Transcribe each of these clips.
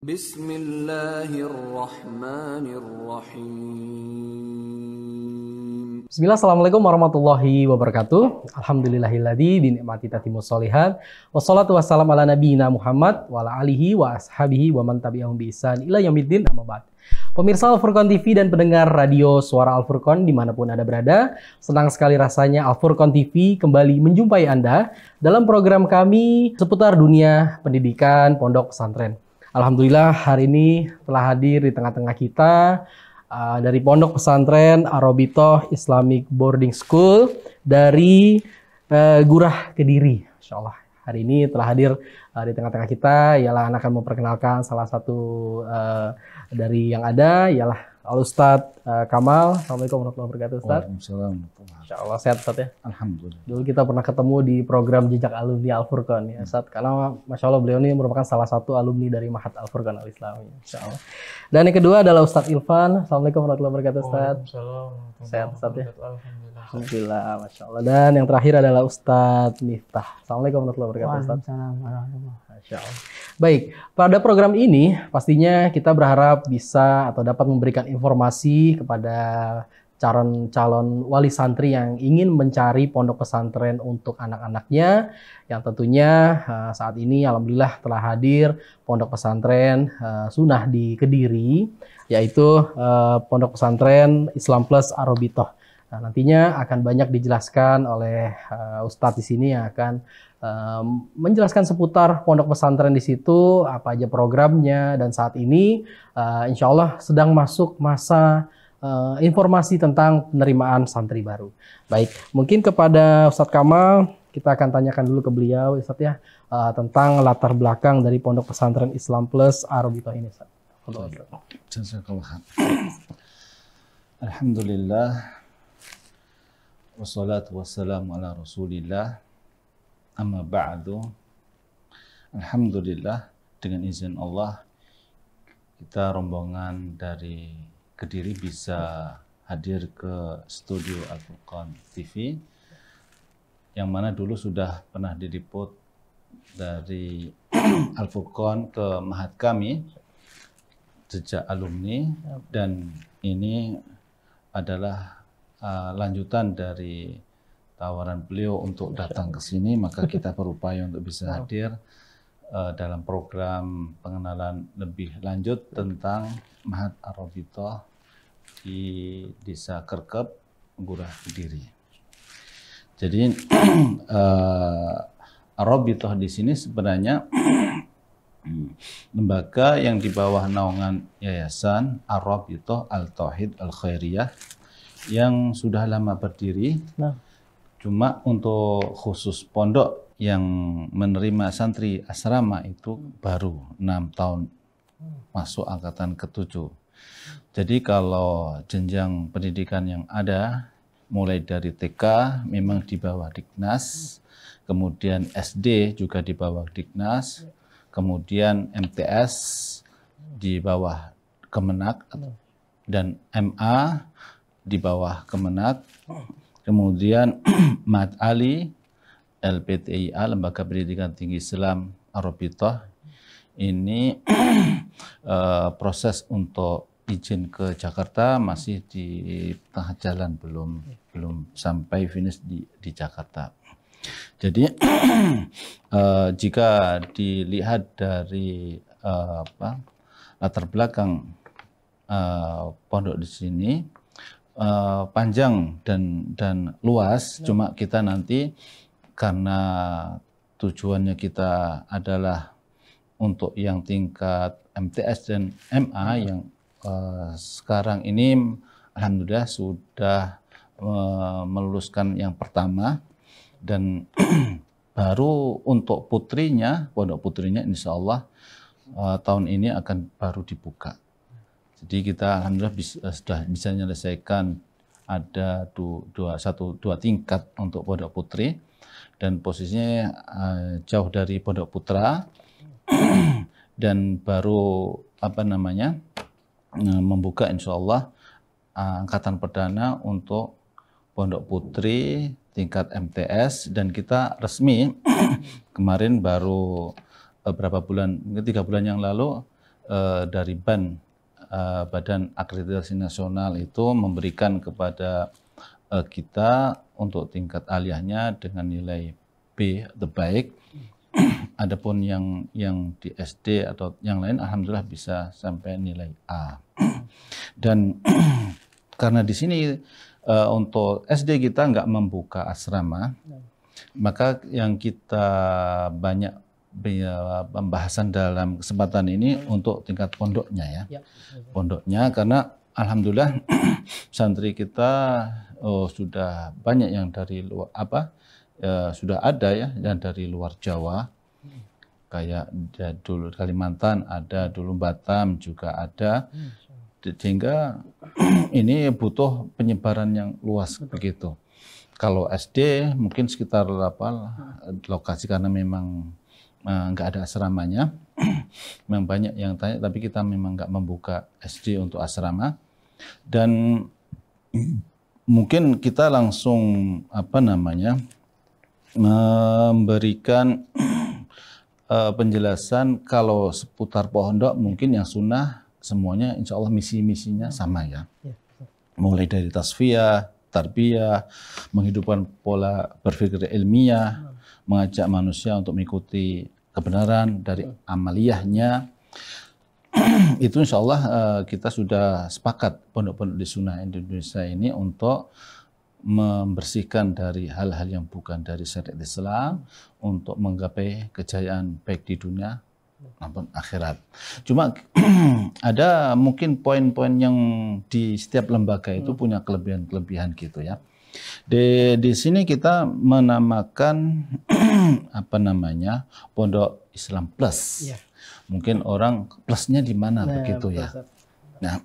Bismillahirrahmanirrahim. Bismillah, assalamualaikum warahmatullahi wabarakatuh. Alhamdulillahilladzi binikmati tatimmus sholihat. Wassalatu wassalamu ala nabiyina Muhammad wa ala alihi wa ashabihi wa man tabi'ahum bi ihsan ila yaumiddin, amma ba'd. Pemirsa Al-Furqan TV dan pendengar radio Suara Al-Furqan dimanapun Anda berada, senang sekali rasanya Al-Furqan TV kembali menjumpai Anda dalam program kami seputar dunia pendidikan pondok pesantren. Alhamdulillah hari ini telah hadir di tengah-tengah kita dari Pondok Pesantren Ar-Rabithah Islamic Boarding School dari Gurah Kediri. Insya Allah hari ini telah hadir di tengah-tengah kita. Ialah anak akan memperkenalkan salah satu dari yang ada, ialah Al-Ustadz Kamal. Assalamualaikum warahmatullahi wabarakatuh, Ustadz. Waalaikumsalam. Insya Allah sehat, Ustadz ya. Alhamdulillah. Dulu kita pernah ketemu di program Jejak Alumni Al-Furqan ya, Ustadz. Karena Masya Allah beliau ini merupakan salah satu alumni dari Mahat Al-Furqan Al-Islami. Insya Allah. Dan yang kedua adalah Ustadz Ilvan. Assalamualaikum warahmatullahi wabarakatuh, Ustadz. Sehat, Ustadz ya. Alhamdulillah, Masya Allah. Dan yang terakhir adalah Ustadz Miftah. Assalamualaikum warahmatullahi wabarakatuh, Ustadz. Masya Allah. Baik, pada program ini pastinya kita berharap bisa atau dapat memberikan informasi kepada calon wali santri yang ingin mencari pondok pesantren untuk anak-anaknya, yang tentunya saat ini alhamdulillah telah hadir pondok pesantren sunnah di Kediri, yaitu pondok pesantren Islam Plus Ar-Rabithah. Nah, nantinya akan banyak dijelaskan oleh Ustadz di sini yang akan menjelaskan seputar pondok pesantren di situ, apa aja programnya, dan saat ini insya Allah sedang masuk masa informasi tentang penerimaan santri baru. Baik, mungkin kepada Ustadz Kamal kita akan tanyakan dulu ke beliau, Ustadz ya, tentang latar belakang dari pondok pesantren Islam Plus Ar-Rabithah ini, Ustadz. Alhamdulillah. Wassalatu wassalamu ala Rasulillah. Amma ba'du. Alhamdulillah, dengan izin Allah kita rombongan dari Kediri bisa hadir ke studio Al-Furqan TV yang mana dulu sudah pernah diliput dari Al-Furqan ke Mahat kami sejak alumni, dan ini adalah lanjutan dari tawaran beliau untuk datang ke sini, maka kita berupaya untuk bisa hadir dalam program pengenalan lebih lanjut tentang Mahat Ar-Rabithah di Desa Kerkep, Gurah Kediri. Jadi Ar-Rabithah di sini sebenarnya lembaga yang di bawah naungan Yayasan Ar-Rabithah Al-Tauhid Al-Khairiyah yang sudah lama berdiri. Cuma untuk khusus pondok yang menerima santri asrama itu baru 6 tahun masuk angkatan ke-7. Jadi kalau jenjang pendidikan yang ada mulai dari TK memang di bawah Diknas, kemudian SD juga di bawah Diknas, kemudian MTS di bawah Kemenak, dan MA di bawah Kemenak. Kemudian Mat Ali, LPTIA, Lembaga Pendidikan Tinggi Islam Ar-Rabithah, ini proses untuk izin ke Jakarta masih di tengah jalan, belum sampai finish di Jakarta. Jadi jika dilihat dari latar belakang pondok di sini, panjang dan luas, cuma kita nanti karena tujuannya kita adalah untuk yang tingkat MTS dan MA yang sekarang ini alhamdulillah sudah meluluskan yang pertama, dan baru untuk putrinya, pondok putrinya insya Allah tahun ini akan baru dibuka. Jadi kita alhamdulillah sudah bisa menyelesaikan ada dua tingkat untuk pondok putri, dan posisinya jauh dari pondok putra, dan baru membuka insya Allah angkatan perdana untuk pondok putri tingkat MTS, dan kita resmi kemarin baru beberapa bulan, mungkin 3 bulan yang lalu dari BAN, Badan Akreditasi Nasional itu memberikan kepada kita untuk tingkat aliyahnya dengan nilai B atau baik. Adapun yang di SD atau yang lain alhamdulillah bisa sampai nilai A. Dan karena di sini untuk SD kita nggak membuka asrama, maka yang kita banyak pembahasan dalam kesempatan ini untuk tingkat pondoknya ya. Pondoknya karena alhamdulillah santri kita sudah banyak yang dari luar sudah ada ya, dan dari luar Jawa, kayak dulu Kalimantan ada, dulu Batam juga ada, sehingga ini butuh penyebaran yang luas begitu. Kalau SD mungkin sekitar 8 lokasi karena memang nggak ada asramanya, memang banyak yang tanya, tapi kita memang nggak membuka SD untuk asrama. Dan mungkin kita langsung memberikan penjelasan kalau seputar pondok. Mungkin yang sunnah semuanya insya Allah misi-misinya sama ya. Mulai dari tasfiyah, tarbiyah, menghidupkan pola berpikir ilmiah, mengajak manusia untuk mengikuti kebenaran dari amaliyahnya. Itu insya Allah kita sudah sepakat pondok-pondok di sunnah Indonesia ini untuk membersihkan dari hal-hal yang bukan dari syariat Islam untuk menggapai kejayaan baik di dunia maupun akhirat. Cuma ada mungkin poin-poin yang di setiap lembaga itu punya kelebihan-kelebihan gitu ya. Di sini kita menamakan Pondok Islam Plus. Mungkin orang plusnya di mana begitu ya. Nah,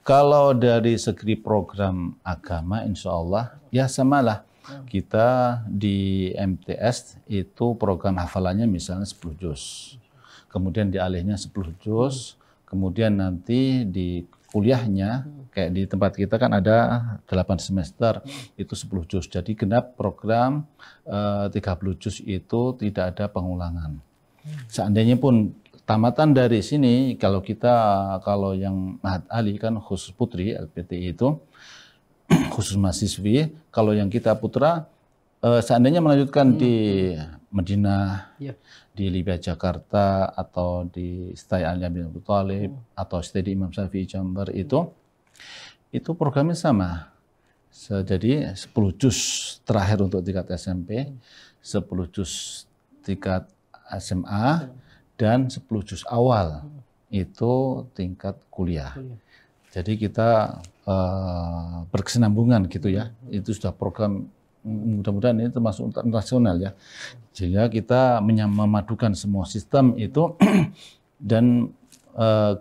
kalau dari segi program agama, insya Allah ya samalah. Kita di MTS itu program hafalannya misalnya 10 juz. Kemudian di alihnya 10 juz. Kemudian nanti di kuliahnya, kayak di tempat kita kan ada 8 semester, itu 10 juz. Jadi genap program 30 juz itu tidak ada pengulangan. Seandainya pun tamatan dari sini, kalau yang Mahat Ali kan khusus putri LPTI itu khusus mahasiswi, kalau yang kita putra seandainya melanjutkan di Madinah, di Libya Jakarta, atau di Stay Ali bin Abi Thalib, atau Stay di Imam Syafi'i Jember, itu programnya sama. Jadi 10 juz terakhir untuk tingkat SMP, 10 juz tingkat SMA, dan 10 juz awal itu tingkat kuliah. Jadi kita berkesinambungan gitu ya. Itu sudah program, mudah-mudahan ini termasuk internasional ya. Sehingga kita memadukan semua sistem itu dan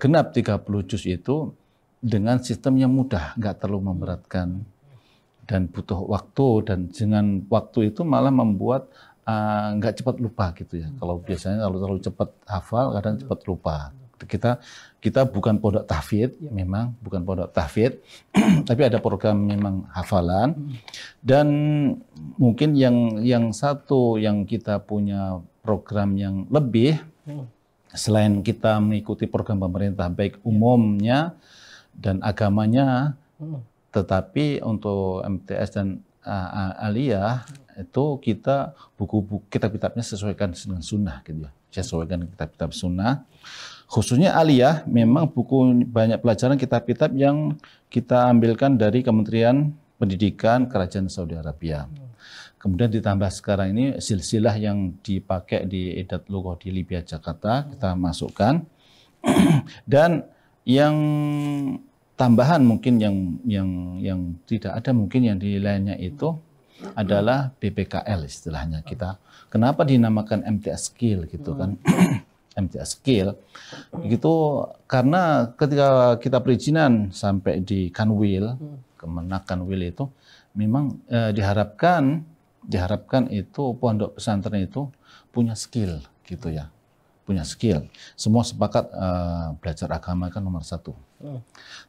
genap 30 juz itu dengan sistem yang mudah, nggak terlalu memberatkan dan butuh waktu, dan dengan waktu itu malah membuat nggak cepat lupa gitu ya. Kalau biasanya kalau terlalu cepat hafal, kadang cepat lupa. Kita bukan pondok tahfidz, memang bukan pondok tahfidz, tapi ada program memang hafalan. Dan mungkin yang satu yang kita punya program yang lebih, selain kita mengikuti program pemerintah baik umumnya dan agamanya, tetapi untuk MTS dan aliyah itu kita buku-buku kitab-kitabnya sesuaikan dengan sunnah gitu ya. Sesuaikan kitab-kitab sunnah. Khususnya aliyah memang banyak pelajaran kitab-kitab yang kita ambilkan dari Kementerian Pendidikan Kerajaan Saudi Arabia. Kemudian ditambah sekarang ini silsilah yang dipakai di Idat Lughah di Libya Jakarta kita masukkan. Dan yang tambahan mungkin yang tidak ada mungkin yang di lainnya itu adalah BPKL istilahnya kita. Kenapa dinamakan MTS Skill gitu kan? MTS Skill gitu karena ketika kita perizinan sampai di Kanwil, Kemenak Kanwil itu memang diharapkan itu pondok pesantren itu punya skill gitu ya. Punya skill. Semua sepakat belajar agama kan nomor 1.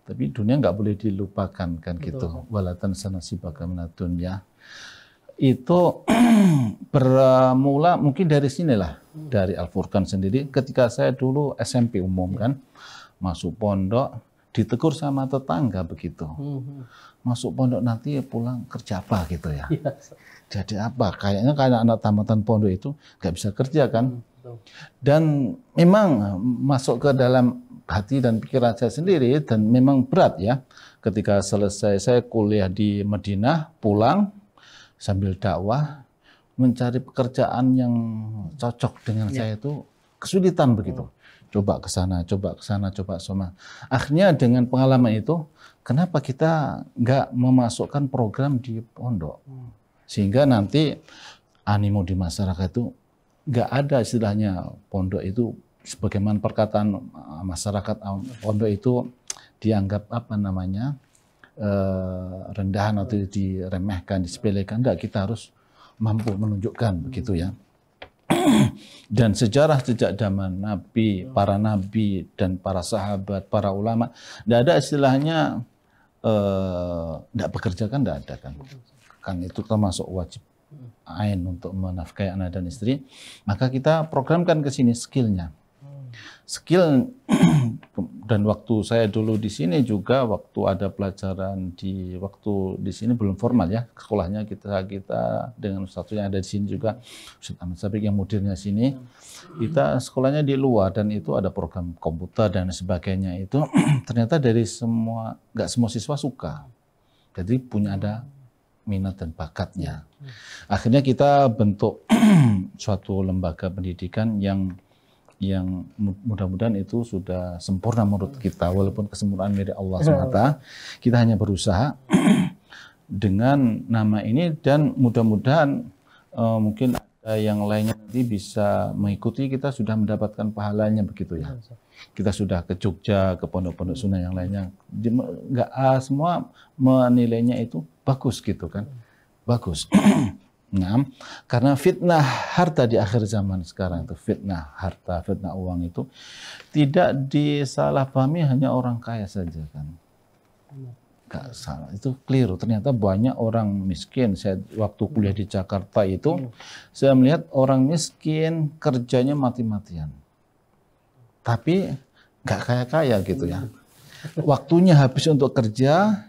Tapi dunia nggak boleh dilupakan kan. Betul. Gitu. Walatan sanasibaka minad dunya. itu bermula mungkin dari sinilah, dari Al-Furqan sendiri. Ketika saya dulu SMP umum kan, masuk pondok, ditegur sama tetangga begitu. Masuk pondok nanti pulang kerja apa gitu ya. Jadi apa? Kayaknya kayak anak tamatan pondok itu nggak bisa kerja kan. Dan memang masuk ke dalam hati dan pikiran saya sendiri, dan memang berat ya. Ketika selesai saya kuliah di Madinah, pulang sambil dakwah, mencari pekerjaan yang cocok dengan saya itu kesulitan begitu. Coba ke sana, coba ke sana, coba sama. Akhirnya dengan pengalaman itu, kenapa kita nggak memasukkan program di pondok? Sehingga nanti animo di masyarakat itu nggak ada istilahnya pondok itu, sebagaimana perkataan masyarakat, pondok itu dianggap apa namanya, rendahan atau diremehkan, disepelekan. Enggak, kita harus mampu menunjukkan begitu ya. Dan sejarah sejak zaman Nabi, para Nabi dan para sahabat, para ulama, enggak ada istilahnya enggak bekerja kan, enggak ada kan. Kan itu termasuk wajib ain untuk menafkahi anak dan istri. Maka kita programkan ke sini skillnya. Skill. Dan waktu saya dulu di sini juga, waktu ada pelajaran waktu di sini belum formal ya sekolahnya, kita dengan Ustadz yang ada di sini juga, Ustadz Ahmad Sabik yang mudirnya sini, kita sekolahnya di luar, dan itu ada program komputer dan sebagainya. Itu ternyata dari nggak semua siswa suka, jadi punya ada minat dan bakatnya. Akhirnya kita bentuk suatu lembaga pendidikan yang mudah-mudahan itu sudah sempurna menurut kita, walaupun kesempurnaan milik Allah SWT. Kita hanya berusaha dengan nama ini, dan mudah-mudahan mungkin ada yang lainnya nanti bisa mengikuti. Kita sudah mendapatkan pahalanya begitu ya. Kita sudah ke Jogja, ke pondok-pondok sunnah yang lainnya, nggak semua menilainya itu bagus gitu kan, bagus. Nah, karena fitnah harta di akhir zaman sekarang itu, fitnah harta, fitnah uang itu tidak disalahpahami hanya orang kaya saja kan. Gak salah, itu keliru. Ternyata banyak orang miskin. Saya waktu kuliah di Jakarta itu, saya melihat orang miskin kerjanya mati-matian, tapi nggak kaya-kaya gitu ya. Waktunya habis untuk kerja,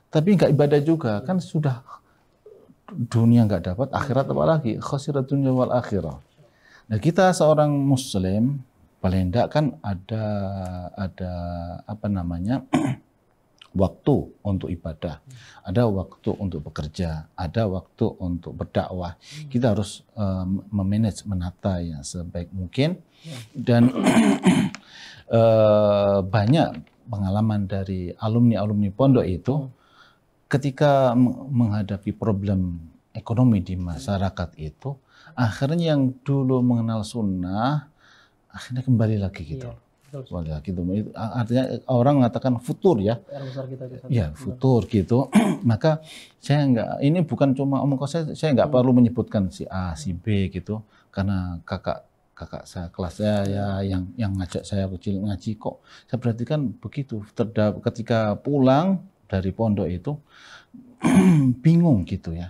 tapi nggak ibadah juga kan. Sudah dunia nggak dapat, akhirat apa lagi? Khasirat dunya wal akhirah. Nah, kita seorang muslim paling enggak kan ada apa namanya, waktu untuk ibadah, ada waktu untuk bekerja, ada waktu untuk berdakwah. Kita harus memanage, menata yang sebaik mungkin. Dan banyak pengalaman dari alumni pondok itu, ketika menghadapi problem ekonomi di masyarakat itu, akhirnya yang dulu mengenal sunnah akhirnya kembali lagi gitu. Iya, gitu. Artinya orang mengatakan futur ya. Ya, futur gitu. Maka saya enggak, ini bukan cuma omong kosong, saya enggak perlu menyebutkan si A, si B gitu, karena kakak saya, kelas saya ya, yang ngajak saya kecil ngaji kok. Saya perhatikan begitu. Ketika pulang dari pondok itu bingung gitu ya,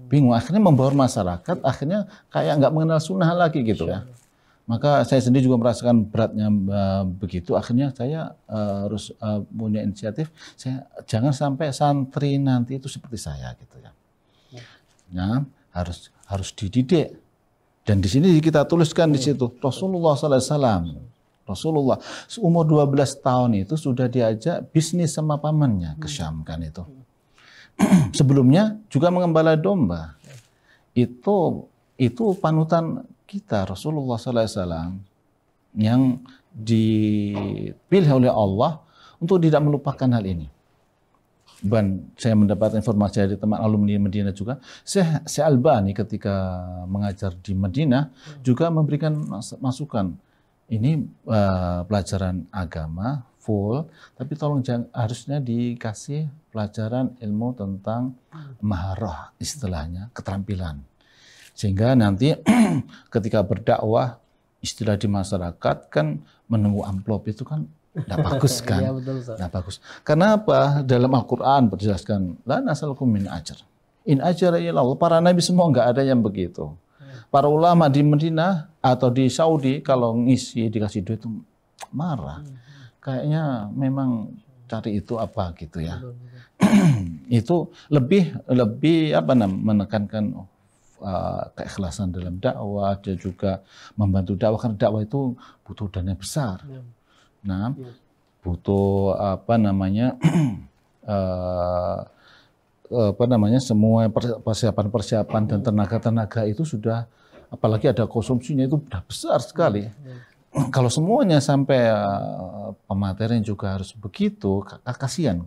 bingung. Akhirnya membawa masyarakat, akhirnya kayak nggak mengenal sunnah lagi gitu ya. Maka saya sendiri juga merasakan beratnya begitu. Akhirnya saya harus punya inisiatif. Saya jangan sampai santri nanti itu seperti saya gitu ya. Nah, harus dididik. Dan di sini kita tuliskan di situ Rasulullah SAW. Rasulullah umur 12 tahun itu sudah diajak bisnis sama pamannya ke Syam kan itu. Sebelumnya juga mengembala domba. Itu panutan kita, Rasulullah SAW, yang dipilih oleh Allah untuk tidak melupakan hal ini. Dan saya mendapat informasi dari teman alumni Madinah juga, Syekh Albani ketika mengajar di Madinah juga memberikan masukan. Ini pelajaran agama full, tapi tolong harusnya dikasih pelajaran ilmu tentang maharah, istilahnya keterampilan, sehingga nanti ketika berdakwah, istilah di masyarakat kan menunggu amplop itu kan tidak bagus kan. Tidak bagus. Karena apa? Dalam Al-Quran berjelaskan la nas'alukum min ajr. In ajra illallah. Para nabi semua nggak ada yang begitu. Para ulama di Madinah atau di Saudi kalau ngisi dikasih duit itu marah. Kayaknya memang cari itu apa gitu ya. Itu lebih apa menekankan keikhlasan dalam dakwah, dia juga membantu dakwah karena dakwah itu butuh dana besar. Nah, butuh semua persiapan dan tenaga itu sudah, apalagi ada konsumsinya itu sudah besar sekali. Kalau semuanya sampai pematerian juga harus begitu, kasihan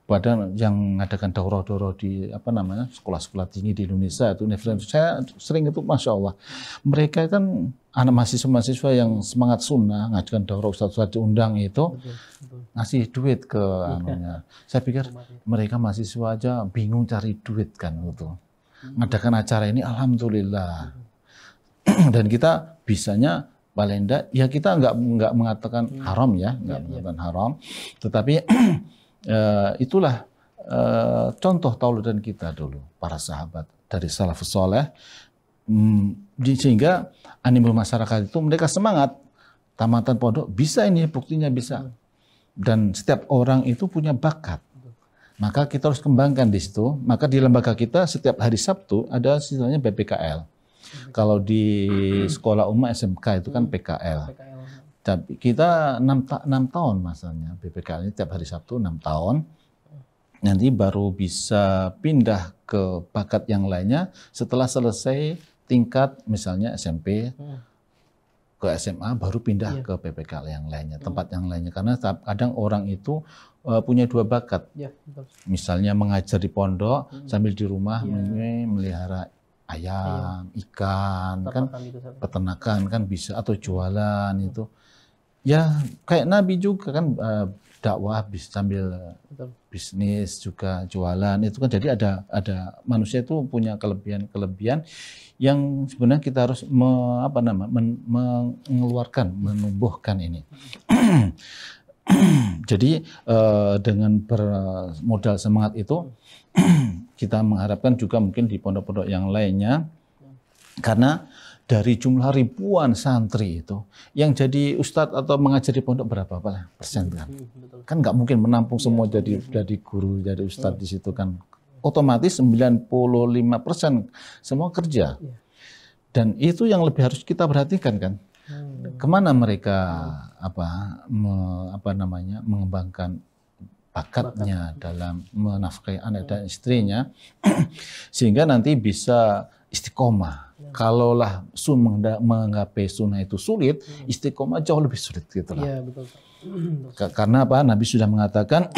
badan yang mengadakan daurah-daurah di sekolah-sekolah tinggi di Indonesia itu. Saya sering itu, masya Allah, mereka kan anak mahasiswa yang semangat sunnah, ngajukan daurah, ustaz-ustaz diundang itu ngasih duit ke anunya. Saya pikir mereka mahasiswa aja bingung cari duit kan itu. Ngadakan acara ini alhamdulillah. Dan kita bisanya paling enggak, ya kita nggak mengatakan haram ya, nggak mengatakan haram, tetapi itulah contoh tauladan kita dulu, para sahabat dari salafus saleh, sehingga animu masyarakat itu mereka semangat, tamatan pondok bisa ini, buktinya bisa, dan setiap orang itu punya bakat, maka kita harus kembangkan di situ. Maka di lembaga kita setiap hari Sabtu ada istilahnya BPKL. Kalau di sekolah umum SMK itu kan PKL. Tapi kita 6 tahun masanya BPKL ini tiap hari Sabtu 6 tahun. Nanti baru bisa pindah ke bakat yang lainnya setelah selesai tingkat misalnya SMP ke SMA, baru pindah ke PPKL yang lainnya, tempat yang lainnya. Karena kadang orang itu punya dua bakat. Misalnya mengajar di pondok sambil di rumah melihara ayam, ikan, kan peternakan kan bisa, atau jualan itu. Ya kayak Nabi juga kan dakwah sambil bisnis juga jualan itu kan. Jadi ada manusia itu punya kelebihan yang sebenarnya kita harus mengeluarkan, menumbuhkan ini. Jadi dengan bermodal semangat itu kita mengharapkan juga mungkin di pondok-pondok yang lainnya, karena dari jumlah ribuan santri itu yang jadi ustadz atau mengajar di pondok berapa persen kan nggak mungkin menampung semua jadi guru, jadi ustadz di situ kan. Otomatis 95% semua kerja, dan itu yang lebih harus kita perhatikan kan. Kemana mereka mengembangkan bakatnya dalam menafkahi anak dan istrinya sehingga nanti bisa istiqomah. Kalaulah menggapai sunnah itu sulit, istiqomah jauh lebih sulit gitu lah. Ya, betul. Karena apa? Nabi sudah mengatakan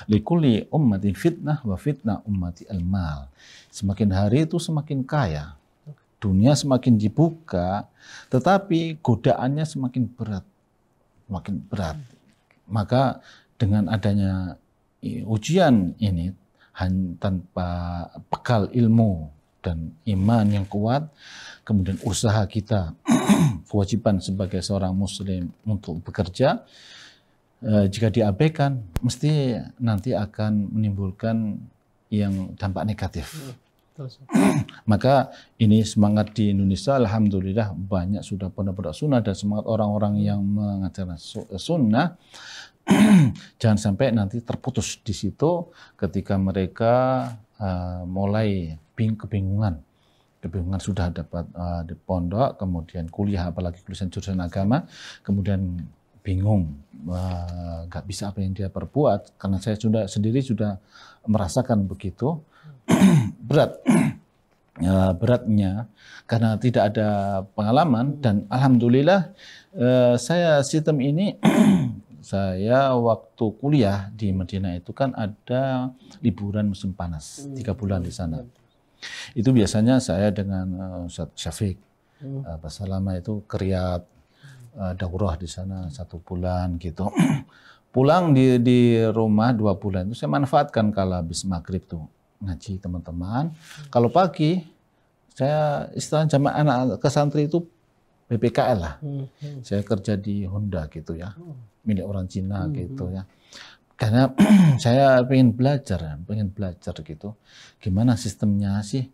likulli ummatin fitnah wa fitnah ummati al-mal. Semakin hari itu semakin kaya, dunia semakin dibuka, tetapi godaannya semakin berat, makin berat. Maka dengan adanya ujian ini, tanpa bekal ilmu dan iman yang kuat, kemudian usaha kita, kewajiban sebagai seorang muslim untuk bekerja, jika diabaikan, mesti nanti akan menimbulkan yang dampak negatif. Maka ini semangat di Indonesia, alhamdulillah banyak sudah pondok-pondok sunnah dan semangat orang-orang yang mengajarkan sunnah. Jangan sampai nanti terputus di situ ketika mereka mulai kebingungan sudah dapat di pondok, kemudian kuliah, apalagi jurusan agama, kemudian bingung, nggak bisa apa yang dia perbuat. Karena saya sendiri sudah merasakan begitu. Beratnya karena tidak ada pengalaman, dan alhamdulillah saya sistem ini saya waktu kuliah di Madinah itu kan ada liburan musim panas 3 bulan di sana. Itu biasanya saya dengan Ustaz Syafiq Basalama itu ke Riyadh, daurah di sana 1 bulan gitu. Pulang di rumah 2 bulan itu saya manfaatkan kalau habis maghrib tuh ngaji teman-teman. Kalau pagi saya istilah jamaah anak ke santri itu BPKL lah. Saya kerja di Honda gitu ya, milik orang Cina gitu ya. karena saya pengen belajar gitu. Gimana sistemnya sih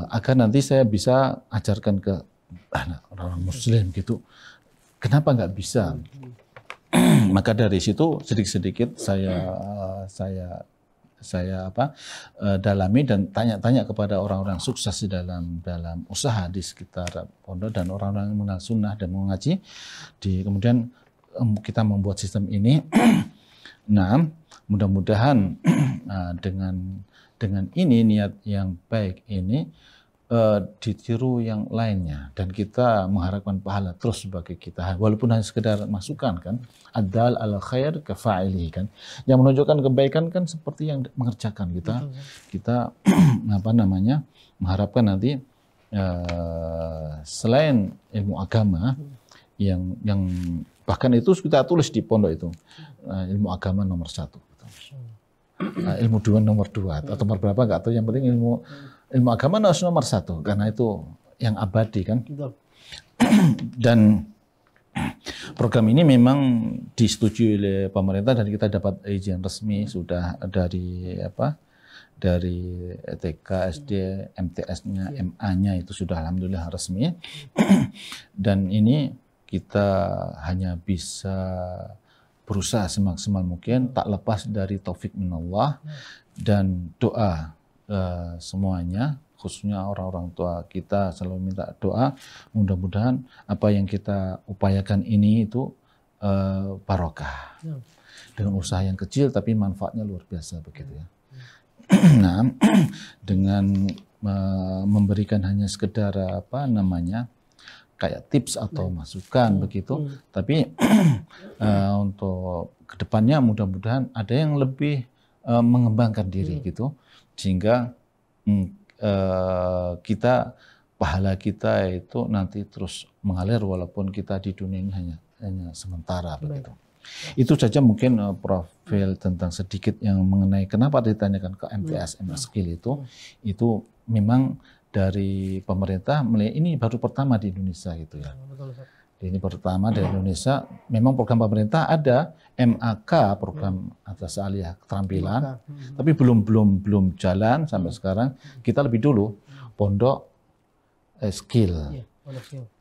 agar nanti saya bisa ajarkan ke orang Muslim gitu. Kenapa nggak bisa? Maka dari situ sedikit-sedikit saya dalami dan tanya-tanya kepada orang-orang sukses di dalam usaha di sekitar pondok dan orang-orang yang mengenal sunnah dan mengaji. Kemudian kita membuat sistem ini. Nah, mudah-mudahan dengan ini niat yang baik ini ditiru yang lainnya dan kita mengharapkan pahala terus sebagai kita walaupun hanya sekedar masukan kan, adal al khair kafa'ili kan, yang menunjukkan kebaikan kan seperti yang mengerjakan kita mengharapkan nanti selain ilmu agama yang bahkan itu kita tulis di pondok itu ilmu agama nomor 1 ilmu 2 nomor 2 atau nomor berapa nggak tahu, yang penting ilmu agama nomor 1 karena itu yang abadi kan. Dan program ini memang disetujui oleh pemerintah dan kita dapat izin resmi sudah dari TK, SD, MTS-nya, MA-nya itu sudah alhamdulillah resmi. Dan ini kita hanya bisa berusaha semaksimal mungkin, tak lepas dari taufik minallah dan doa semuanya, khususnya orang-orang tua kita selalu minta doa, mudah-mudahan apa yang kita upayakan ini itu barokah. Dengan usaha yang kecil tapi manfaatnya luar biasa begitu ya. Nah, dengan memberikan hanya sekedar kayak tips atau masukan begitu, tapi untuk kedepannya mudah-mudahan ada yang lebih mengembangkan diri gitu, sehingga pahala kita itu nanti terus mengalir walaupun kita di dunia ini hanya sementara begitu. Itu saja mungkin profil tentang sedikit yang mengenai kenapa ditanyakan ke MTS Skill itu memang dari pemerintah melihat ini baru pertama di Indonesia gitu ya. Ini pertama di Indonesia. Memang program pemerintah ada MAK, program atas aliyah keterampilan, tapi belum jalan sampai sekarang. Kita lebih dulu pondok skill.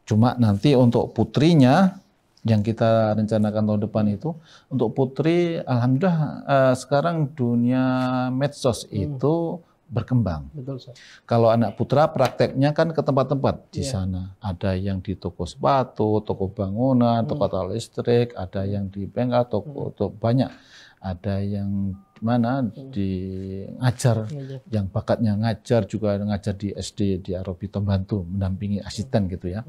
Cuma nanti untuk putrinya yang kita rencanakan tahun depan itu, untuk putri alhamdulillah sekarang dunia medsos itu berkembang. Betul, Ustaz. Kalau anak putra prakteknya kan ke tempat-tempat di sana. Ada yang di toko sepatu, toko bangunan, toko listrik, ada yang di bengkel, toko banyak. Ada yang mana di ngajar, yang bakatnya ngajar juga ngajar di SD di Arobito, bantu mendampingi asisten gitu ya.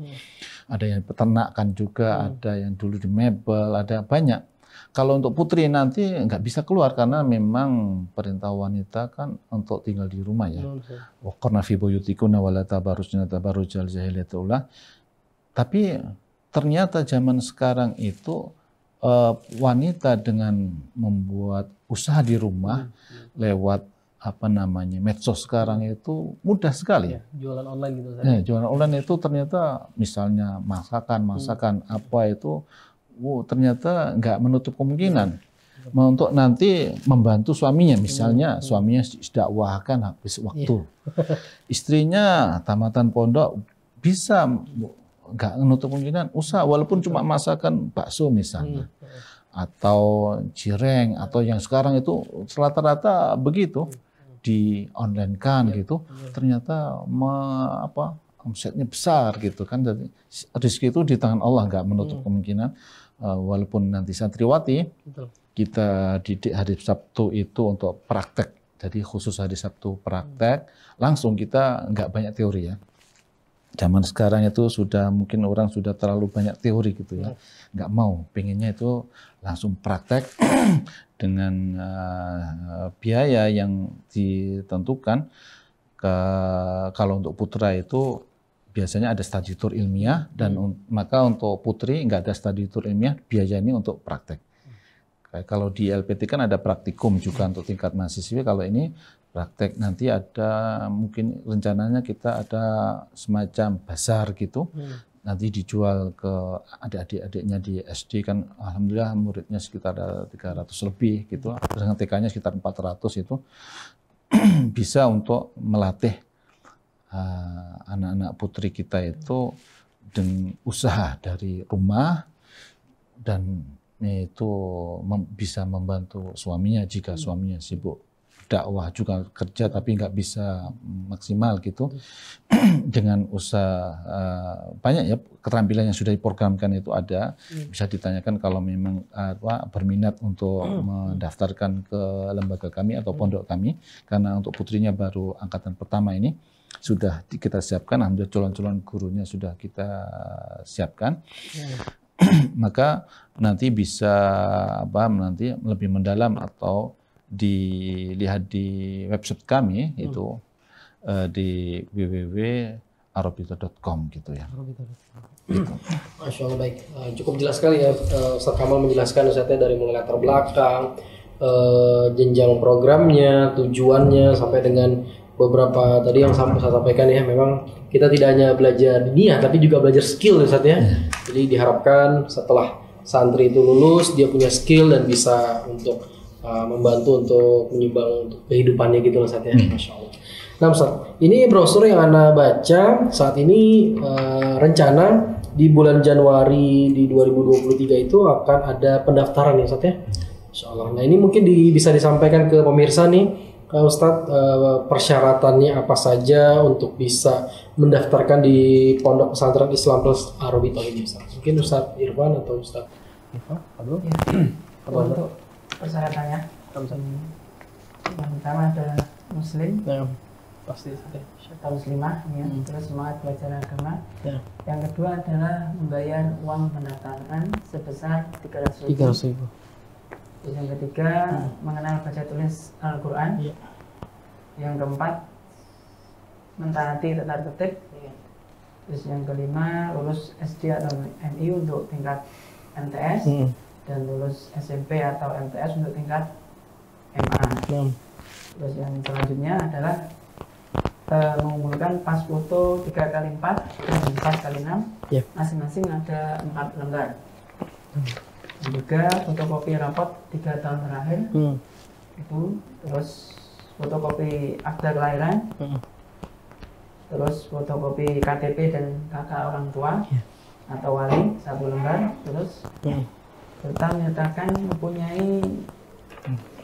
Ada yang peternakan juga, ada yang dulu di mebel, ada banyak. Kalau untuk putri nanti nggak bisa keluar karena memang perintah wanita kan untuk tinggal di rumah ya. Waqarna fi buyutikunna wa la tabarrujna tabarrujal jahiliyatil ula. Tapi ternyata zaman sekarang itu wanita dengan membuat usaha di rumah lewat medsos sekarang itu mudah sekali. Jualan online gitu. Jualan online itu ternyata misalnya masakan apa itu ternyata nggak menutup kemungkinan untuk nanti membantu suaminya, misalnya suaminya dakwahkan habis waktu, istrinya tamatan pondok bisa nggak menutup kemungkinan usaha walaupun cuma masakan bakso misalnya atau cireng atau yang sekarang itu rata-rata begitu di online kan gitu, ternyata omsetnya besar gitu kan. Jadi rezeki itu di tangan Allah, nggak menutup kemungkinan. Walaupun nanti santriwati kita didik hari Sabtu itu untuk praktek, jadi khusus hari Sabtu praktek langsung, kita nggak banyak teori ya. Zaman sekarang itu mungkin orang sudah terlalu banyak teori gitu ya, nggak mau, pengennya itu langsung praktek dengan biaya yang ditentukan. Kalau untuk putra itu biasanya ada studi tour ilmiah dan maka untuk putri nggak ada studi tour ilmiah, biayanya untuk praktek. Kalau di LPT kan ada praktikum juga untuk tingkat mahasiswa, kalau ini praktek nanti ada mungkin rencananya kita ada semacam bazar gitu nanti dijual ke adik-adiknya di SD kan, alhamdulillah muridnya sekitar ada 300 lebih gitu, dengan TK-nya sekitar 400 itu bisa untuk melatih anak-anak putri kita itu dengan usaha dari rumah, dan itu bisa membantu suaminya jika suaminya sibuk dakwah juga kerja tapi nggak bisa maksimal gitu. Dengan usaha banyak ya keterampilan yang sudah diprogramkan itu ada, bisa ditanyakan kalau memang berminat untuk mendaftarkan ke lembaga kami atau pondok kami, karena untuk putrinya baru angkatan pertama ini sudah kita siapkan, alhamdulillah calon-calon gurunya sudah kita siapkan. Maka nanti bisa nanti lebih mendalam atau dilihat di website kami itu di www.arobito.com gitu ya. Gitu. Masya Allah, baik. Cukup jelas sekali ya Ustaz Kamal menjelaskan Ustaznya dari mulai latar belakang, jenjang programnya, tujuannya, sampai dengan beberapa tadi yang saya sampaikan ya, memang kita tidak hanya belajar dunia tapi juga belajar skill Ustaz ya. Jadi diharapkan setelah santri itu lulus dia punya skill dan bisa untuk membantu untuk menyumbang untuk kehidupannya gitu Ustaz ya. Masya Allah. Nah Ustaz, ini brosur yang Anda baca saat ini rencana di bulan Januari di 2023 itu akan ada pendaftaran ya Ustaz ya. Insya Allah. Nah ini mungkin bisa disampaikan ke pemirsa nih Ustaz, persyaratannya apa saja untuk bisa mendaftarkan di Pondok Pesantren Islam Plus Arobito ini Ustaz. Mungkin Ustaz Irfan atau Ustaz Irfan? Aduh. Untuk persyaratannya yang pertama adalah muslim, pasti atau muslimah ya, terus semangat belajar agama. Yang kedua adalah membayar uang pendaftaran sebesar 300.000. Terus yang ketiga mengenal baca tulis Al-Quran. Yang keempat mentaati tata tertib. Terus yang kelima lulus SD atau MI untuk tingkat MTS. Dan lulus SMP atau MTS untuk tingkat MA. Terus yang selanjutnya adalah mengumpulkan pas foto 3x4 dan 4x6, masing-masing ada 4 lembar. Juga fotokopi rapot 3 tahun terakhir, itu terus fotokopi akta kelahiran, terus fotokopi KTP dan kakak orang tua atau wali 1 lembar, terus serta menyatakan mempunyai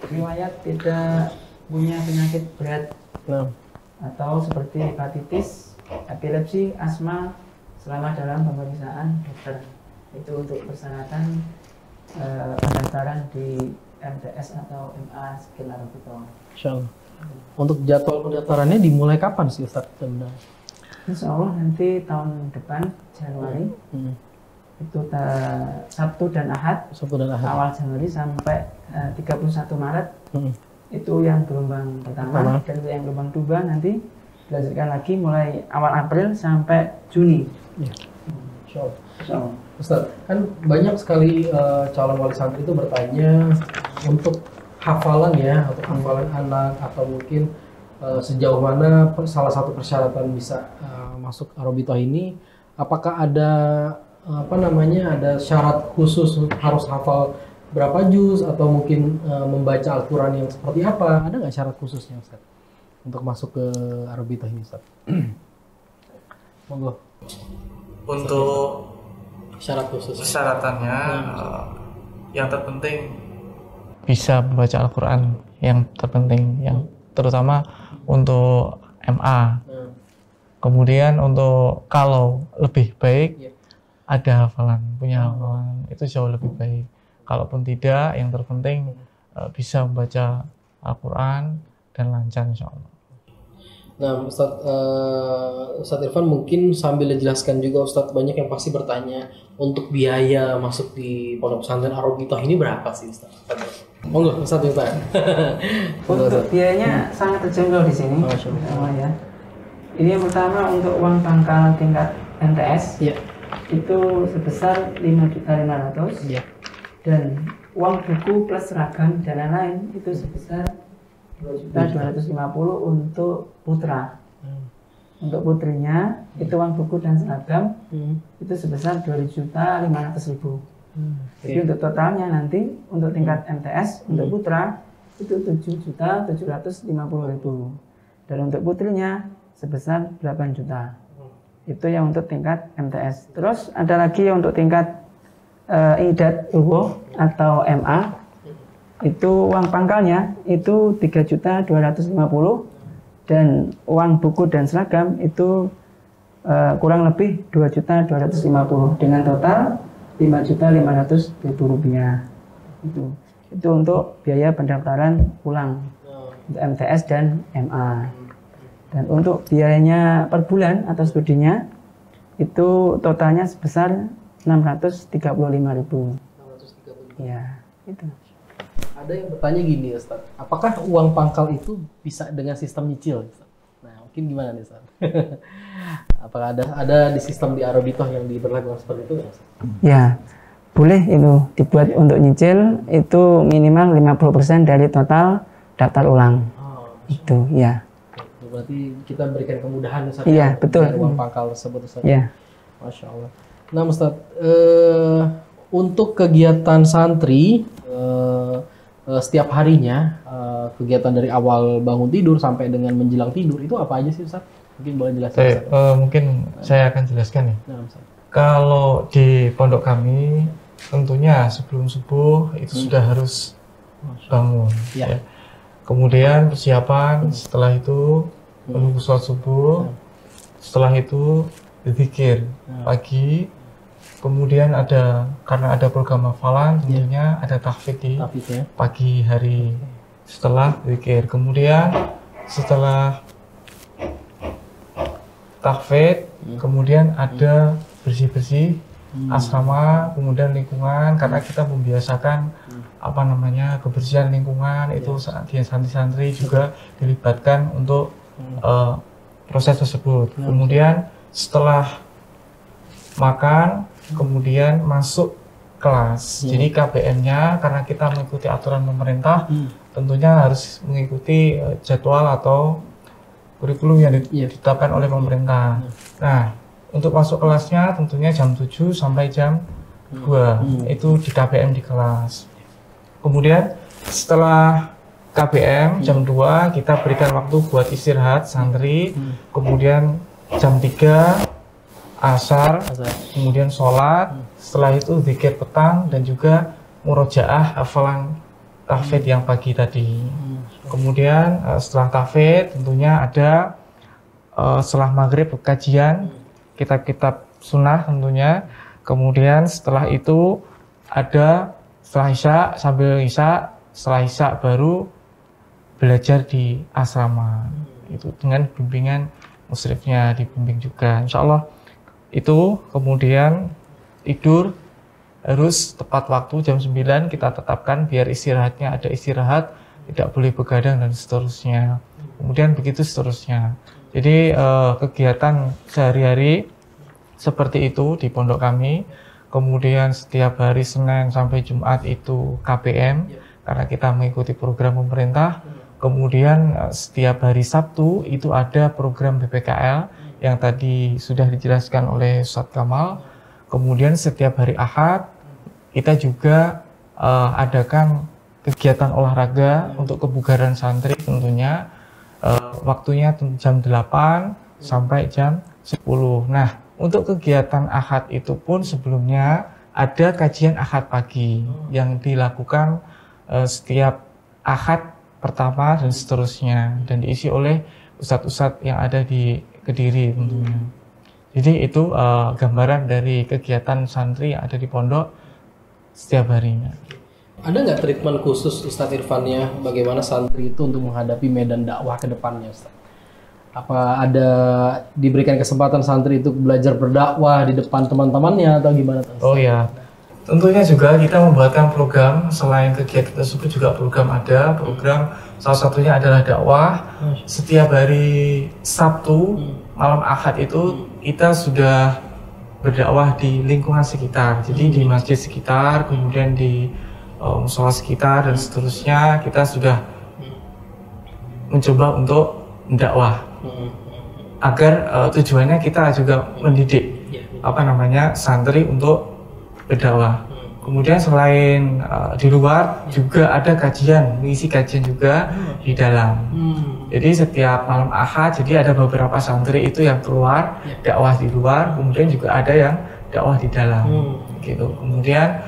riwayat tidak punya penyakit berat atau seperti hepatitis, epilepsi, asma selama dalam pemeriksaan dokter. Itu untuk persyaratan pendaftaran di MTS atau MA Skill Arobito. Insyaallah. Untuk jadwal pendaftarannya dimulai kapan sih Ustaz? Insya Allah nanti tahun depan Januari. Itu Sabtu dan Ahad, awal Januari sampai 31 Maret. Itu yang gelombang pertama, dan yang gelombang kedua nanti dilanjutkan lagi mulai awal April sampai Juni. Ustaz, kan banyak sekali calon wali santri itu bertanya untuk hafalan ya, atau hafalan anak, atau mungkin sejauh mana salah satu persyaratan bisa masuk Arobito ini, apakah ada ada syarat khusus harus hafal berapa juz atau mungkin membaca Al-Quran yang seperti apa? Ada nggak syarat khususnya Ustaz untuk masuk ke Arobito ini Ustaz? Monggo. Untuk syarat khusus persyaratannya yang terpenting bisa membaca Al-Quran, yang terpenting, yang terutama untuk MA. Kemudian untuk kalau lebih baik ada hafalan, punya hafalan, itu jauh lebih baik. Kalaupun tidak, yang terpenting bisa membaca Al-Quran dan lancar insya Allah. Nah Ustaz Irfan mungkin sambil dijelaskan juga Ustaz, banyak yang pasti bertanya untuk biaya masuk di Pondok Pesantren Arobito ini berapa sih Ustaz? Monggo Ustaz Irfan. Untuk biayanya sangat terjangkau di sini. Ya. Ini yang pertama untuk uang pangkal tingkat MTS. Itu sebesar 5.500.000 dan uang buku plus seragam dan lain-lain itu sebesar 2.250.000 untuk putra. Untuk putrinya itu uang buku dan seragam itu sebesar 2.500.000. Jadi untuk totalnya nanti untuk tingkat MTS untuk putra itu 7.750.000 dan untuk putrinya sebesar 8 juta. Itu yang untuk tingkat MTS. Terus ada lagi yang untuk tingkat Idat Uwo atau MA, itu uang pangkalnya itu 3.250.000 dan uang buku dan seragam itu kurang lebih 2.250.000 dengan total 5.500.000 rupiah. Itu untuk biaya pendaftaran ulang untuk MTS dan MA. Dan untuk biayanya per bulan atau studinya itu totalnya sebesar 635.000. Ya, itu. Ada yang bertanya gini, Ustaz. Apakah uang pangkal itu bisa dengan sistem nyicil, Ustaz? Nah, mungkin gimana nih, Ustaz? Apakah ada di sistem di Arabitoh yang diberlakukan seperti itu, Ustaz? Ya, boleh itu dibuat untuk nyicil itu minimal 50% dari total daftar ulang. Itu, ya. Berarti kita berikan kemudahan, Ustaz. Iya, betul. Uang pangkal tersebut, Ustaz. Iya. Masya Allah. Nah, Ustaz, untuk kegiatan santri setiap harinya, kegiatan dari awal bangun tidur sampai dengan menjelang tidur itu apa aja sih, Ustaz? Mungkin boleh jelaskan. Mungkin saya akan jelaskan nih. Nah, Ustaz. Kalau di pondok kami, tentunya sebelum subuh itu sudah harus bangun. Ya. Kemudian persiapan, setelah itu menunggu sholat subuh, setelah itu berzikir pagi. Kemudian karena ada program hafalan, tentunya ada tahfidz di pagi hari setelah zikir. Kemudian setelah tahfidz, kemudian ada bersih-bersih asrama, kemudian lingkungan, karena kita membiasakan kebersihan lingkungan itu santri-santri juga dilibatkan untuk proses tersebut. Kemudian setelah makan, kemudian masuk kelas. Jadi KBM-nya karena kita mengikuti aturan pemerintah, tentunya harus mengikuti jadwal atau kurikulum yang ditetapkan oleh pemerintah. Nah, untuk masuk kelasnya tentunya jam 7 sampai jam 2. Itu di KBM di kelas. Kemudian setelah KBM jam 2 kita berikan waktu buat istirahat santri. Kemudian jam 3 asar, kemudian sholat, setelah itu zikir petang dan juga murojaah hafalan tahfidz yang pagi tadi. Kemudian setelah tahfidz tentunya ada setelah maghrib kajian kitab-kitab sunnah tentunya. Kemudian setelah itu ada setelah isya, sambil isya, setelah isya baru belajar di asrama. Itu dengan bimbingan musyrifnya, dibimbing juga insya Allah. Itu kemudian tidur harus tepat waktu jam 9 kita tetapkan biar istirahatnya ada istirahat, tidak boleh begadang dan seterusnya. Kemudian begitu seterusnya. Jadi kegiatan sehari-hari seperti itu di pondok kami. Kemudian setiap hari Senin sampai Jumat itu KPM karena kita mengikuti program pemerintah. Kemudian setiap hari Sabtu itu ada program BPKL yang tadi sudah dijelaskan oleh Ustadz Kamal. Kemudian setiap hari Ahad kita juga adakan kegiatan olahraga untuk kebugaran santri tentunya. Waktunya jam 8 sampai jam 10. Nah, untuk kegiatan Ahad itu pun sebelumnya ada kajian Ahad pagi yang dilakukan setiap Ahad pertama dan seterusnya, dan diisi oleh ustadz-ustadz yang ada di Kediri tentunya. Jadi itu gambaran dari kegiatan santri yang ada di pondok setiap harinya. Ada nggak treatment khusus Ustadz Irfannya bagaimana santri itu untuk menghadapi medan dakwah ke depannya, Ustadz? Apa ada diberikan kesempatan santri itu belajar berdakwah di depan teman-temannya atau gimana, Ustadz? Oh ya, tentunya juga kita membuatkan program selain kegiatan tersebut juga program salah satunya adalah dakwah. Setiap hari Sabtu malam Ahad itu kita sudah berdakwah di lingkungan sekitar, jadi di masjid sekitar, kemudian di musola sekitar dan seterusnya kita sudah mencoba untuk mendakwah. agar tujuannya kita juga mendidik santri untuk berdakwah. Kemudian selain di luar juga ada kajian, mengisi kajian juga di dalam. Jadi setiap malam Ahad, jadi ada beberapa santri itu yang keluar dakwah di luar, kemudian juga ada yang dakwah di dalam. Gitu. Kemudian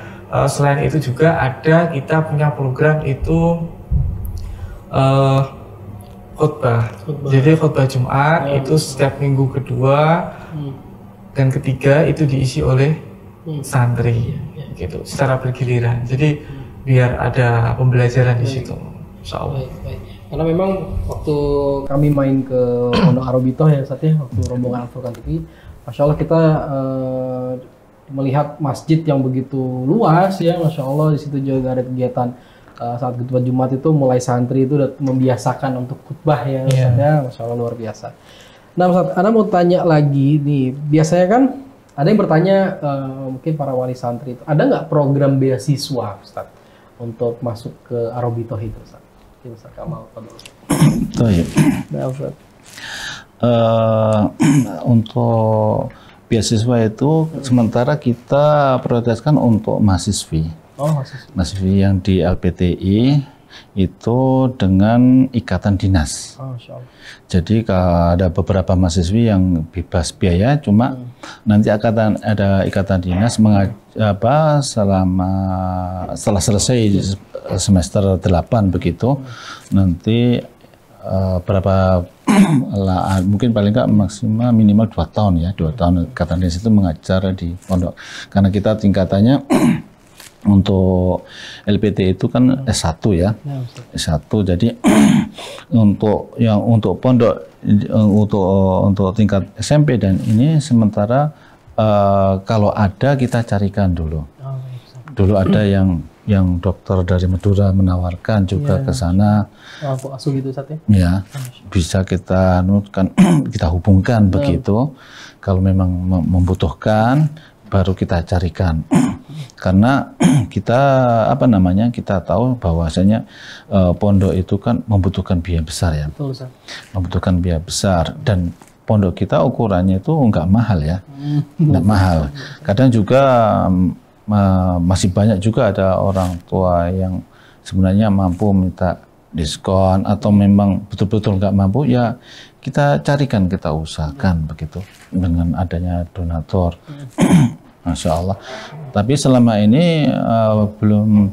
selain itu juga ada kita punya program itu khutbah. Jadi khutbah Jumat itu setiap minggu kedua dan ketiga itu diisi oleh santri, gitu, secara bergiliran. Jadi biar ada pembelajaran di situ, insya Allah. Karena memang waktu kami main ke Pondok Arobitoh ya Ustaz ya, waktu rombongan Al-Furqan TV, Masya Allah kita melihat masjid yang begitu luas ya, Masya Allah. Di situ juga ada kegiatan saat khutbah Jumat itu mulai santri itu udah membiasakan untuk khutbah ya, Ustaz ya, Masya Allah luar biasa. Nah Ustaz, Anda mau tanya lagi nih, biasanya kan ada yang bertanya, mungkin para wali santri itu, ada nggak program beasiswa Ustaz untuk masuk ke Arobitoh itu Ustaz? Ya, Ustaz Kamal, nah, Ustaz. Untuk beasiswa itu sementara kita prioritaskan untuk mahasiswi. Mahasiswi yang di LPTI itu dengan ikatan dinas. Jadi ada beberapa mahasiswi yang bebas biaya, cuma nanti ada ikatan dinas setelah selesai semester 8 begitu, nanti berapa mungkin paling nggak maksimal minimal 2 tahun ya, 2 tahun ikatan dinas itu mengajar di pondok, karena kita tingkatannya untuk LPT itu kan S1 ya, S1. Jadi untuk pondok untuk tingkat SMP dan ini sementara kalau ada kita carikan dulu. Dulu ada yang dokter dari Madura menawarkan juga ke sana. Asuh gitu Ustaz ya? Ya, bisa kita kita hubungkan begitu. Kalau memang membutuhkan baru kita carikan. Karena kita kita tahu bahwasanya pondok itu kan membutuhkan biaya besar ya. Betul, Ustaz. Membutuhkan biaya besar dan pondok kita ukurannya itu nggak mahal ya. Nggak mahal. Kadang juga masih banyak juga ada orang tua yang sebenarnya mampu minta diskon atau memang betul-betul nggak mampu, ya kita carikan, kita usahakan begitu dengan adanya donatur. Masya Allah. Tapi selama ini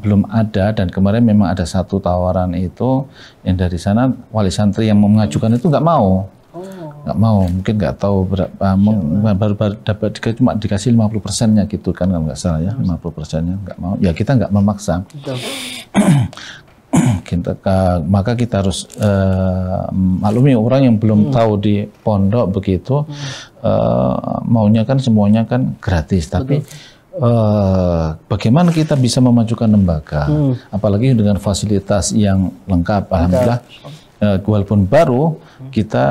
belum ada, dan kemarin memang ada satu tawaran itu yang dari sana wali santri yang mengajukan itu nggak mau. Nggak mau, mungkin nggak tahu berapa, baru dapat cuma dikasih 50%-nya gitu kan, nggak salah ya, 50%-nya nggak mau. Ya kita nggak memaksa. Maka kita harus maklumi orang yang belum tahu di pondok begitu, maunya kan semuanya kan gratis, tapi bagaimana kita bisa memajukan lembaga, apalagi dengan fasilitas yang lengkap, alhamdulillah. Walaupun baru, kita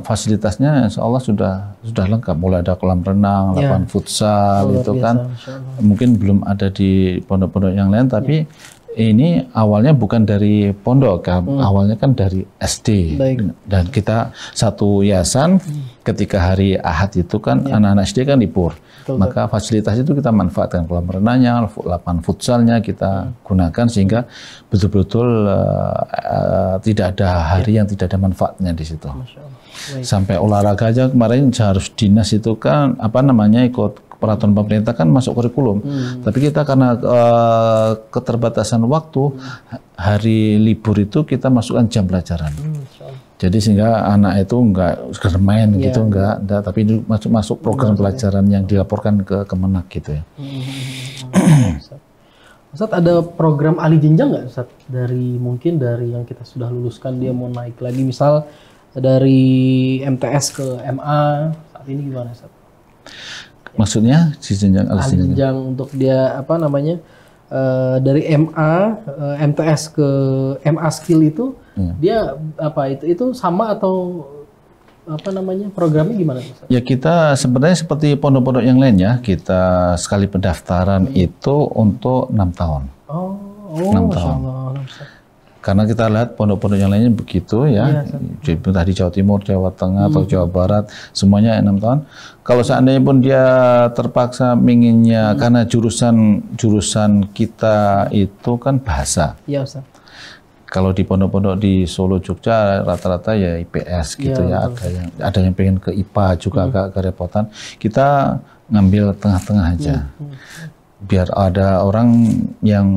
fasilitasnya insya Allah sudah lengkap, mulai ada kolam renang, lapangan futsal itu kan, mungkin belum ada di pondok-pondok yang lain, tapi ini awalnya bukan dari pondok, awalnya kan dari SD. Dan kita satu yayasan, ketika hari Ahad itu kan anak-anak SD kan libur. Maka fasilitas itu kita manfaatkan, kolam renangnya, lapangan futsalnya kita gunakan sehingga betul-betul tidak ada hari yang tidak ada manfaatnya di situ. Sampai olahraga aja kemarin harus dinas itu kan ikut peraturan pemerintah kan masuk kurikulum. Tapi kita karena keterbatasan waktu, hari libur itu kita masukkan jam pelajaran. Jadi sehingga anak itu enggak sekedar main gitu, enggak, tapi itu masuk program pelajaran yang dilaporkan ke Kemenak gitu ya. Ustaz, ada program alih jenjang nggak Ustaz? Mungkin dari yang kita sudah luluskan dia mau naik lagi, misal dari MTS ke MA, saat ini gimana Ustaz? Maksudnya si jenjang alih jenjang untuk dia dari MA MTS ke MA skill itu dia itu sama atau programnya gimana Ustaz? Ya kita sebenarnya seperti pondok-pondok yang lain ya, kita sekali pendaftaran itu untuk 6 tahun. 6 tahun. Karena kita lihat pondok-pondok yang lainnya begitu ya, entah di Jawa Timur, Jawa Tengah atau Jawa Barat, semuanya 6 tahun. Kalau seandainya pun dia terpaksa inginnya karena jurusan kita itu kan bahasa. Iya, Ustaz. Kalau di pondok-pondok di Solo, Jogja rata-rata ya IPS gitu ya, ada yang pengen ke IPA juga agak kerepotan. Kita ngambil tengah-tengah aja. Biar ada orang yang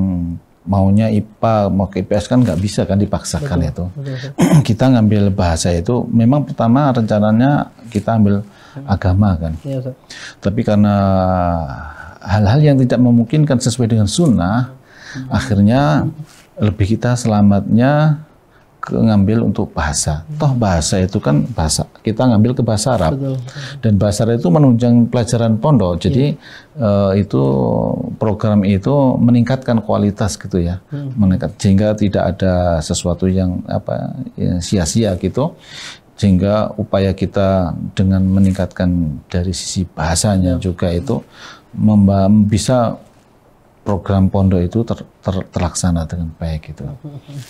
maunya IPA mau ke IPS kan nggak bisa kan, dipaksakan itu. Kita ngambil bahasa itu memang pertama rencananya kita ambil agama kan. Iya, Ustaz. Tapi karena hal-hal yang tidak memungkinkan sesuai dengan sunnah, akhirnya lebih kita selamatnya ngambil untuk bahasa. Toh bahasa itu kan bahasa, kita ngambil ke bahasa Arab. Betul. Dan bahasa Arab itu menunjang pelajaran pondok. Jadi itu program itu meningkatkan kualitas gitu ya. Meningkat sehingga tidak ada sesuatu yang sia-sia gitu. Sehingga upaya kita dengan meningkatkan dari sisi bahasanya juga itu bisa program pondok itu terlaksana dengan baik gitu.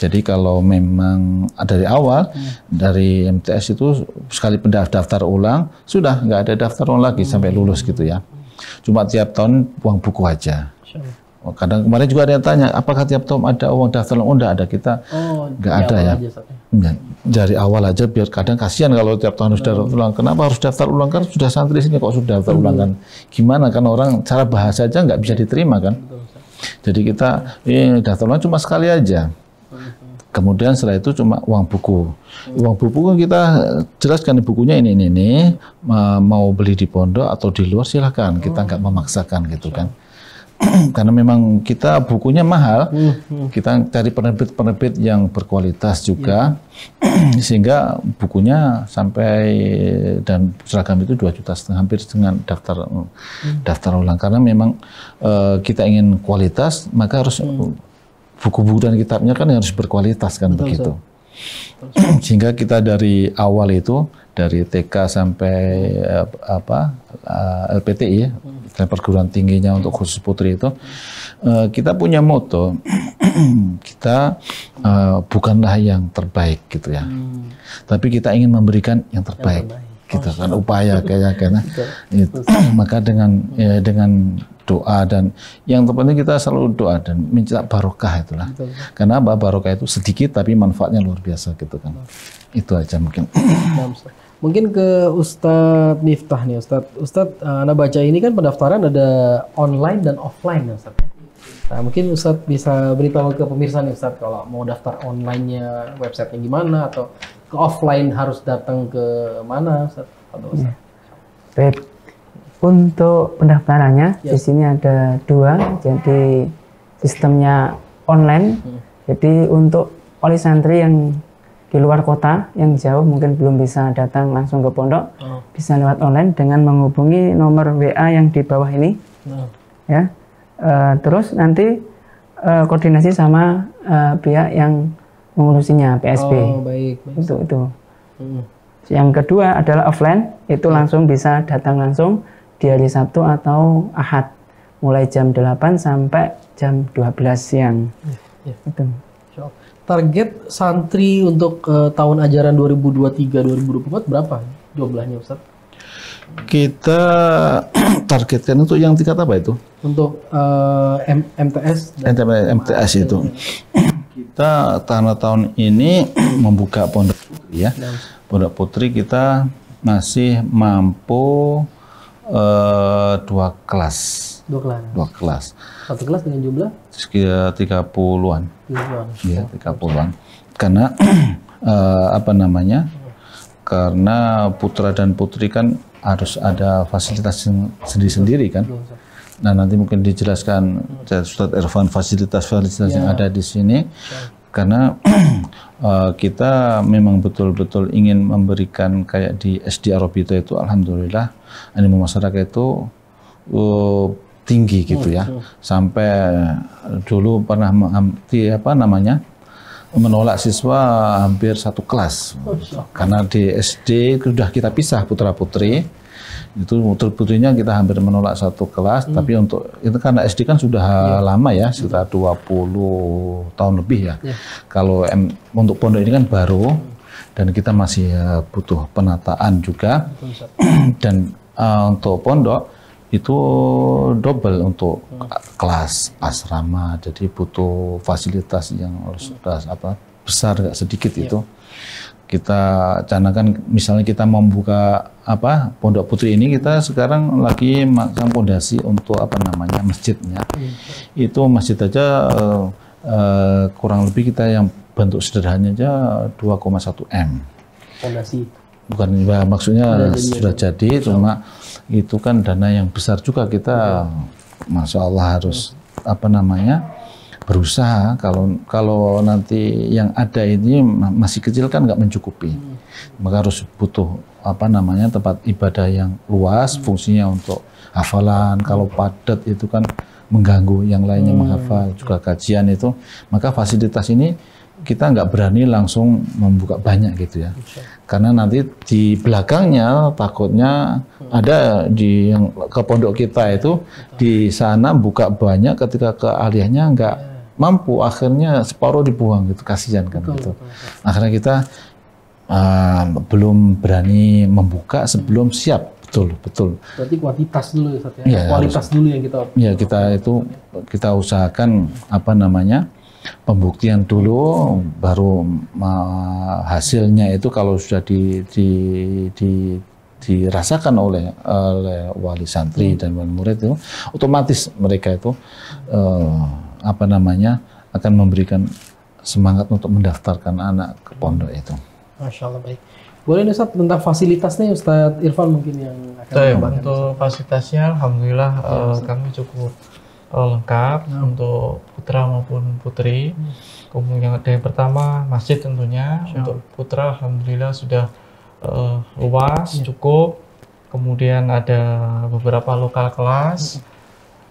Jadi kalau memang dari awal dari MTS itu sekali daftar ulang sudah nggak ada daftar ulang lagi sampai lulus gitu ya. Cuma tiap tahun uang buku aja. Kadang kemarin juga ada yang tanya, apakah tiap tahun ada uang daftar ulang? Oh, enggak ada, kita nggak ada ya. Dari awal aja biar kadang kasihan kalau tiap tahun harus daftar ulang. Kenapa harus daftar ulang? Kan sudah santri sini kok sudah daftar ulang kan? Gimana kan orang cara bahasa aja nggak bisa diterima kan? Jadi kita daftar ulang cuma sekali aja. Kemudian setelah itu cuma uang buku. Uang buku kita jelaskan bukunya ini. Mau beli di pondok atau di luar silahkan. Kita nggak memaksakan gitu kan. Karena memang kita bukunya mahal, kita cari penerbit yang berkualitas juga, sehingga bukunya sampai dan seragam itu 2,5 juta hampir dengan daftar ulang. Karena memang kita ingin kualitas, maka harus buku-buku dan kitabnya kan harus berkualitas kan. Betul, begitu. Sehingga kita dari awal itu dari TK sampai LPTI ya, perguruan tingginya untuk khusus putri itu, kita punya moto, kita bukanlah yang terbaik gitu ya, tapi kita ingin memberikan yang terbaik. Gitu kan upaya karena maka dengan doa dan yang terpenting kita selalu doa dan minta barokah itulah. Karena barokah itu sedikit tapi manfaatnya luar biasa gitu kan. Itu aja mungkin. Mungkin ke Ustadz Miftah nih, Ustadz, Anda baca ini kan pendaftaran ada online dan offline ya Ustadz. Nah mungkin Ustadz bisa beritahu ke pemirsa nih Ustadz, kalau mau daftar online-nya website-nya gimana, atau ke offline harus datang ke mana Ustadz? Baik, untuk pendaftarannya di sini ada 2, jadi sistemnya online. Jadi untuk wali santri yang di luar kota, yang jauh mungkin belum bisa datang langsung ke pondok, bisa lewat online dengan menghubungi nomor WA yang di bawah ini, ya. Terus nanti koordinasi sama pihak yang mengurusinya, PSB. Baik. Itu. Yang kedua adalah offline, itu langsung bisa datang langsung di hari Sabtu atau Ahad, mulai jam 8 sampai jam 12 siang. Itu. Target santri untuk tahun ajaran 2023-2024 berapa jumlahnya Ustaz? Kita targetkan untuk yang tingkat apa itu? Untuk MTS. MTS itu. Kita tahun ini membuka pondok putri ya. Pondok putri kita masih mampu 2 kelas. 2 kelas. Satu kelas dengan jumlah? Sekitar 30-an. Ya, 30-an. Karena karena putra dan putri kan harus ada fasilitas sendiri-sendiri kan. Nah, nanti mungkin dijelaskan Ustadz Irfan fasilitas yang ada di sini. Karena kita memang betul-betul ingin memberikan kayak di SD Arabita itu, alhamdulillah animo masyarakat itu tinggi gitu ya. Sampai dulu pernah menolak siswa hampir 1 kelas. Karena di SD sudah kita pisah putra putri, Itu putrinya kita hampir menolak satu kelas, tapi untuk itu karena SD kan sudah lama ya, sekitar 20 tahun lebih ya. Kalau untuk pondok ini kan baru, dan kita masih butuh penataan juga. Dan untuk pondok itu double untuk kelas asrama, jadi butuh fasilitas yang sudah besar, gak sedikit itu. Kita canangkan misalnya kita membuka pondok putri ini, kita sekarang lagi masang pondasi untuk masjidnya. Itu masjid aja kurang lebih kita yang bentuk sederhananya aja 2,1 M. Fondasi. Bukan, maksudnya sudah jadi, cuma itu kan dana yang besar juga, kita Masya Allah harus berusaha. Kalau nanti yang ada ini masih kecil kan nggak mencukupi, maka harus butuh tempat ibadah yang luas, fungsinya untuk hafalan. Kalau padat itu kan mengganggu yang lainnya menghafal, juga kajian itu. Maka fasilitas ini kita nggak berani langsung membuka banyak gitu ya, karena nanti di belakangnya takutnya ada yang ke pondok kita itu di sana buka banyak, ketika keahliannya nggak mampu, akhirnya separuh dibuang gitu, kasihan kan gitu. Akhirnya kita belum berani membuka sebelum siap. Betul. Berarti kuantitas dulu ya, kualitas dulu yang kita. Ya, kita usahakan pembuktian dulu, baru hasilnya itu kalau sudah dirasakan oleh wali santri dan wali murid itu, otomatis mereka itu akan memberikan semangat untuk mendaftarkan anak ke pondok itu. Masya Allah, baik. Boleh nih Ustaz, tentang fasilitasnya Ustaz Irfan mungkin yang akan untuk fasilitasnya alhamdulillah kami cukup lengkap untuk putra maupun putri. Kemudian yang pertama masjid tentunya. Untuk putra alhamdulillah sudah luas, cukup. Kemudian ada beberapa lokal kelas.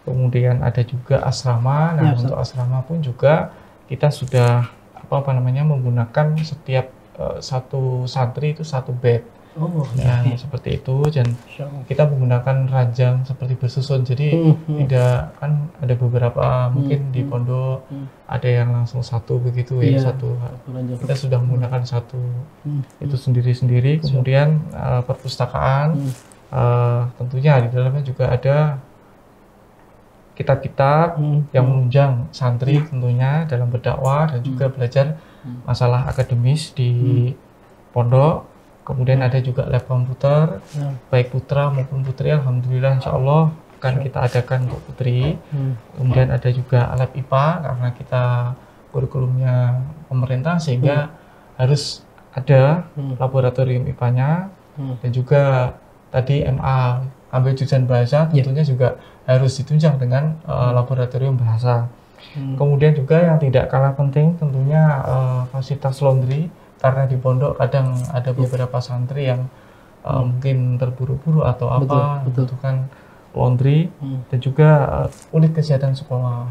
Kemudian ada juga asrama. Nah, untuk asrama pun juga kita sudah menggunakan setiap satu santri itu satu bed. Seperti itu, dan kita menggunakan ranjang seperti bersusun, jadi tidak kan ada beberapa mungkin di pondok ada yang langsung satu begitu satu. Kita sudah menggunakan satu itu sendiri-sendiri. Kemudian perpustakaan tentunya di dalamnya juga ada kitab-kitab yang menunjang santri tentunya dalam berdakwah dan juga belajar masalah akademis di pondok. Kemudian ada juga lab komputer, baik putra maupun putri. Alhamdulillah insya Allah akan kita adakan untuk putri. Kemudian ada juga lab IPA, karena kita kurikulumnya pemerintah sehingga harus ada laboratorium IPA-nya. Dan juga tadi MA ambil jurusan bahasa, tentunya juga harus ditunjang dengan laboratorium bahasa. Kemudian juga yang tidak kalah penting tentunya fasilitas laundry, karena di pondok kadang ada beberapa santri yang mungkin terburu-buru atau membutuhkan laundry. Dan juga unit kesehatan sekolah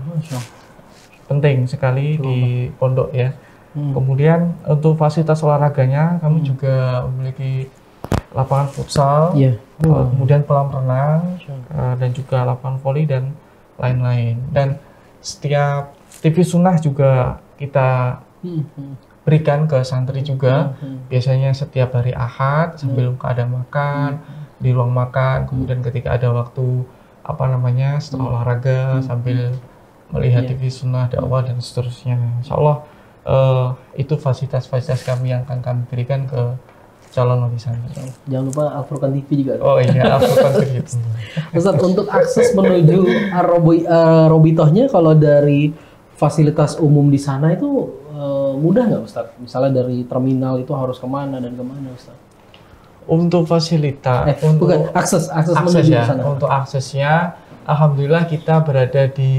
penting sekali di pondok ya. Kemudian untuk fasilitas olahraganya kami juga memiliki lapangan futsal, kemudian kolam renang, dan juga lapangan voli dan lain-lain. Dan setiap TV sunnah juga kita berikan ke santri juga, biasanya setiap hari Ahad sambil ada makan di ruang makan, kemudian ketika ada waktu setelah olahraga sambil melihat TV sunnah, dakwah dan seterusnya. Insya Allah itu fasilitas-fasilitas kami yang akan kami berikan ke calon wali santri. Jangan lupa Al-Furqan TV juga. Oh iya, Al-Furqan TV. Ustaz, untuk akses menuju Robitohnya kalau dari fasilitas umum di sana itu mudah nggak Ustaz? Misalnya dari terminal itu harus kemana dan kemana Ustaz? Untuk fasilitas, bukan akses menuju ya, ke sana. untuk aksesnya, alhamdulillah kita berada di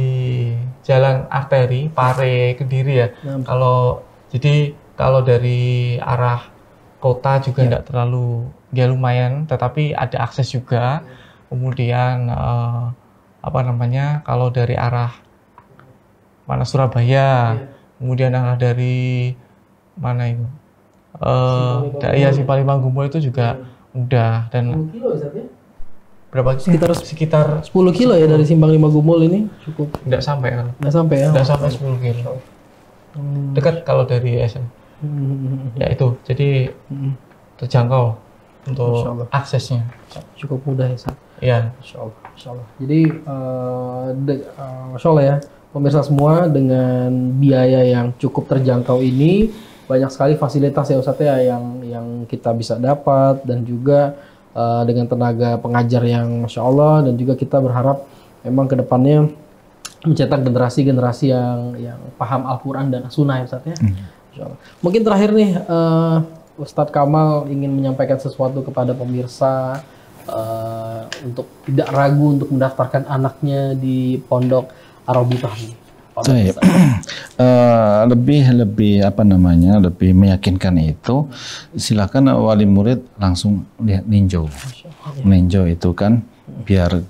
jalan arteri Pare Kediri ya. Kalau dari arah kota juga tidak terlalu, ya lumayan, tetapi ada akses juga. Kemudian kalau dari arah mana Surabaya, kemudian arah dari mana itu Simpang Manggumo itu juga mudah. Dan berapa sekitar 10 kilo ya dari Simpang 5 Gumul ini cukup. Nggak sampai kan? Nggak sampai ya? Nggak sampai 10 kilo. Dekat kalau dari SM. Ya itu, jadi terjangkau untuk aksesnya. Cukup mudah ya, Sat? Iya. Masya Allah. Jadi, Masya Allah ya, pemirsa semua dengan biaya yang cukup terjangkau ini, banyak sekali fasilitas ya Ustadz ya yang kita bisa dapat, dan juga dengan tenaga pengajar yang Masya Allah, dan juga kita berharap memang kedepannya mencetak generasi-generasi yang paham Al-Quran dan Sunnah ya Ustadz ya. Masya Allah. Mungkin terakhir nih, Ustadz Kamal ingin menyampaikan sesuatu kepada pemirsa untuk tidak ragu untuk mendaftarkan anaknya di Pondok Ar-Rabithah ini. Lebih apa namanya, lebih meyakinkan itu, silakan wali murid langsung lihat ninjau. Ninjau itu kan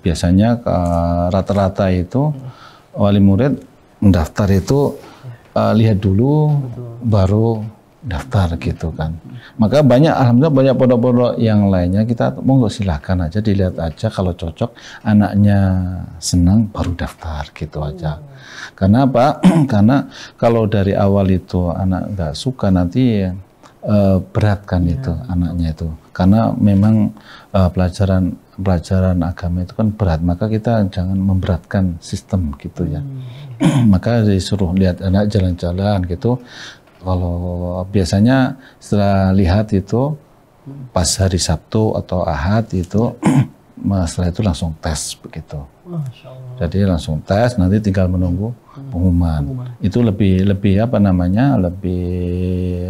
biasanya rata-rata itu wali murid mendaftar itu lihat dulu baru daftar gitu kan. Maka alhamdulillah banyak pondok-pondok yang lainnya kita monggo silakan aja dilihat aja, kalau cocok anaknya senang baru daftar gitu aja. Karena apa? Karena kalau dari awal itu anak nggak suka nanti berat kan itu anaknya itu. Karena memang pelajaran agama itu kan berat, maka kita jangan memberatkan sistem gitu ya. Maka disuruh lihat anak jalan-jalan gitu. Kalau biasanya setelah lihat itu pas hari Sabtu atau Ahad itu setelah itu langsung tes begitu. Jadi langsung tes, nanti tinggal menunggu pengumuman. Itu lebih apa namanya, lebih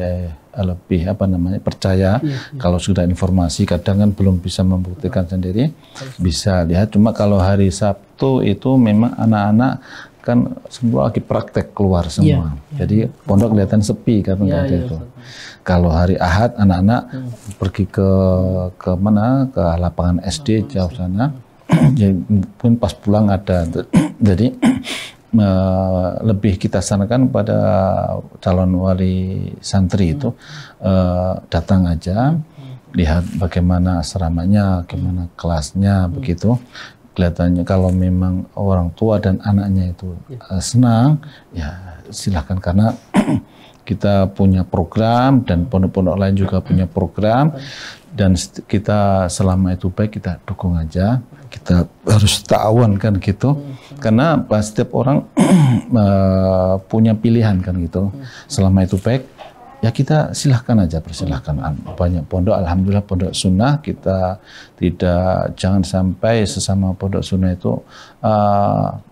apa namanya, percaya. Kalau sudah informasi, kadang kan belum bisa membuktikan sendiri, bisa lihat. Cuma kalau hari Sabtu itu memang anak-anak kan semua lagi praktek keluar semua. Jadi pondok kelihatan sepi kan itu. Kalau hari Ahad anak-anak pergi ke mana, ke lapangan SD jauh sana. Jadi mungkin pas pulang ada. Jadi lebih kita sarankan pada calon wali santri itu datang aja, lihat bagaimana asramanya, bagaimana kelasnya begitu. Kelihatannya kalau memang orang tua dan anaknya itu senang, ya silahkan, karena kita punya program dan pondok-pondok lain juga punya program, dan kita selama itu baik kita dukung aja, kita harus ta'awun kan gitu, karena setiap orang punya pilihan kan gitu. Selama itu baik, ya kita silahkan aja, persilahkan. Banyak pondok, alhamdulillah pondok sunnah, kita jangan sampai sesama pondok sunnah itu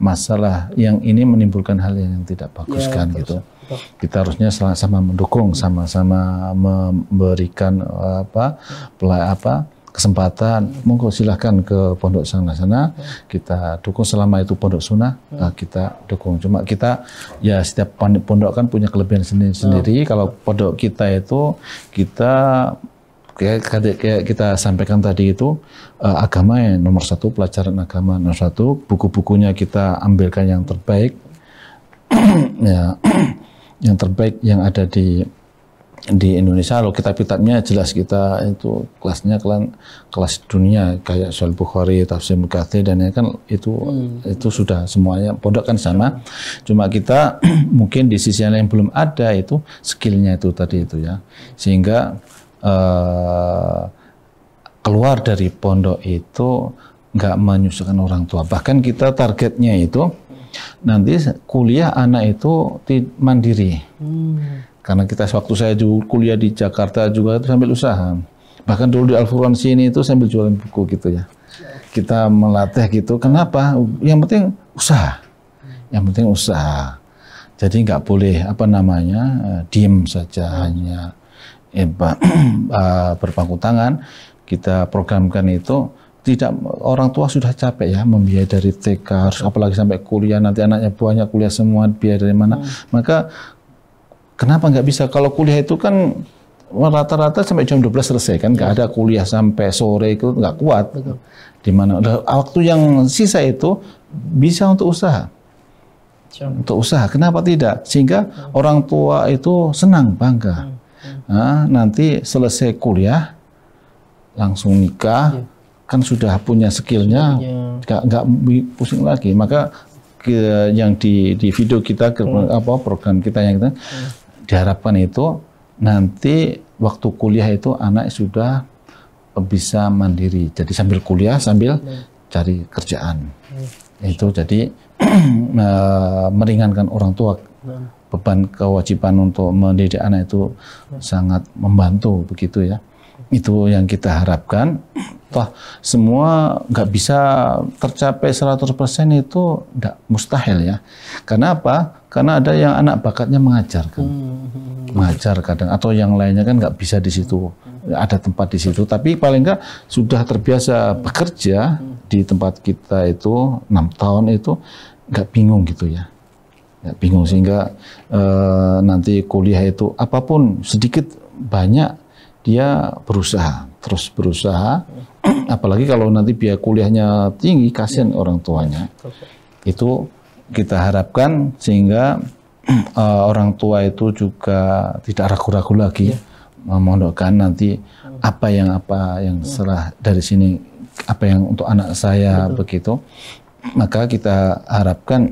masalah yang ini menimbulkan hal yang tidak bagus kan gitu. Kita harusnya sama-sama mendukung, sama-sama memberikan kesempatan. Monggo silahkan ke pondok sana, kita dukung. Selama itu pondok sunnah, kita dukung. Cuma kita ya setiap pondok kan punya kelebihan sendiri. Kalau pondok kita itu kayak kita sampaikan tadi itu, agama yang nomor satu, pelajaran agama nomor satu, buku-bukunya kita ambilkan yang terbaik, ya, yang terbaik yang ada di Indonesia. Kalau kitab-kitabnya jelas kita itu kelasnya kelas dunia, kayak Sahih Bukhari, Tafsir Mukatsir, dan kan itu sudah semuanya pondok kan sama. Cuma kita mungkin di sisi yang lain belum ada itu skillnya itu tadi itu ya, sehingga keluar dari pondok itu nggak menyusahkan orang tua. Bahkan kita targetnya itu nanti kuliah anak itu mandiri. Karena kita waktu saya juga kuliah di Jakarta juga itu sambil usaha. Bahkan dulu di Al-Furqan sini itu sambil jualan buku gitu ya. Kita melatih gitu. Kenapa? Yang penting usaha. Yang penting usaha. Jadi nggak boleh diem saja, hanya berpangku tangan. Kita programkan itu. Tidak, orang tua sudah capek ya membiayai dari TK, apalagi sampai kuliah, nanti anaknya banyak kuliah semua, biaya dari mana. Maka kenapa nggak bisa? Kalau kuliah itu kan rata-rata sampai jam 12 selesai kan, nggak ada kuliah sampai sore, itu nggak kuat. Di mana waktu yang sisa itu bisa untuk usaha. Untuk usaha, kenapa tidak? Sehingga orang tua itu senang, bangga. Nah, nanti selesai kuliah langsung nikah, kan sudah punya skillnya, nggak pusing lagi. Maka yang di video kita, program kita yang kita diharapkan itu nanti waktu kuliah itu anak sudah bisa mandiri. Jadi sambil kuliah sambil cari kerjaan. Itu jadi meringankan orang tua. Beban kewajiban untuk mendidik anak itu sangat membantu begitu ya. Itu yang kita harapkan. Toh semua nggak bisa tercapai 100% itu nggak mustahil ya. Karena apa? Karena ada yang anak bakatnya mengajar kan. Mengajar kadang, atau yang lainnya kan nggak bisa di situ. Ada tempat di situ, tapi paling nggak sudah terbiasa bekerja di tempat kita itu 6 tahun itu nggak bingung gitu ya. Nggak bingung sehingga nanti kuliah itu apapun sedikit banyak dia berusaha, terus berusaha. Apalagi kalau nanti biaya kuliahnya tinggi, kasihan orang tuanya. Itu kita harapkan sehingga orang tua itu juga tidak ragu-ragu lagi memondokkan nanti apa yang setelah dari sini, apa yang untuk anak saya begitu. Maka kita harapkan,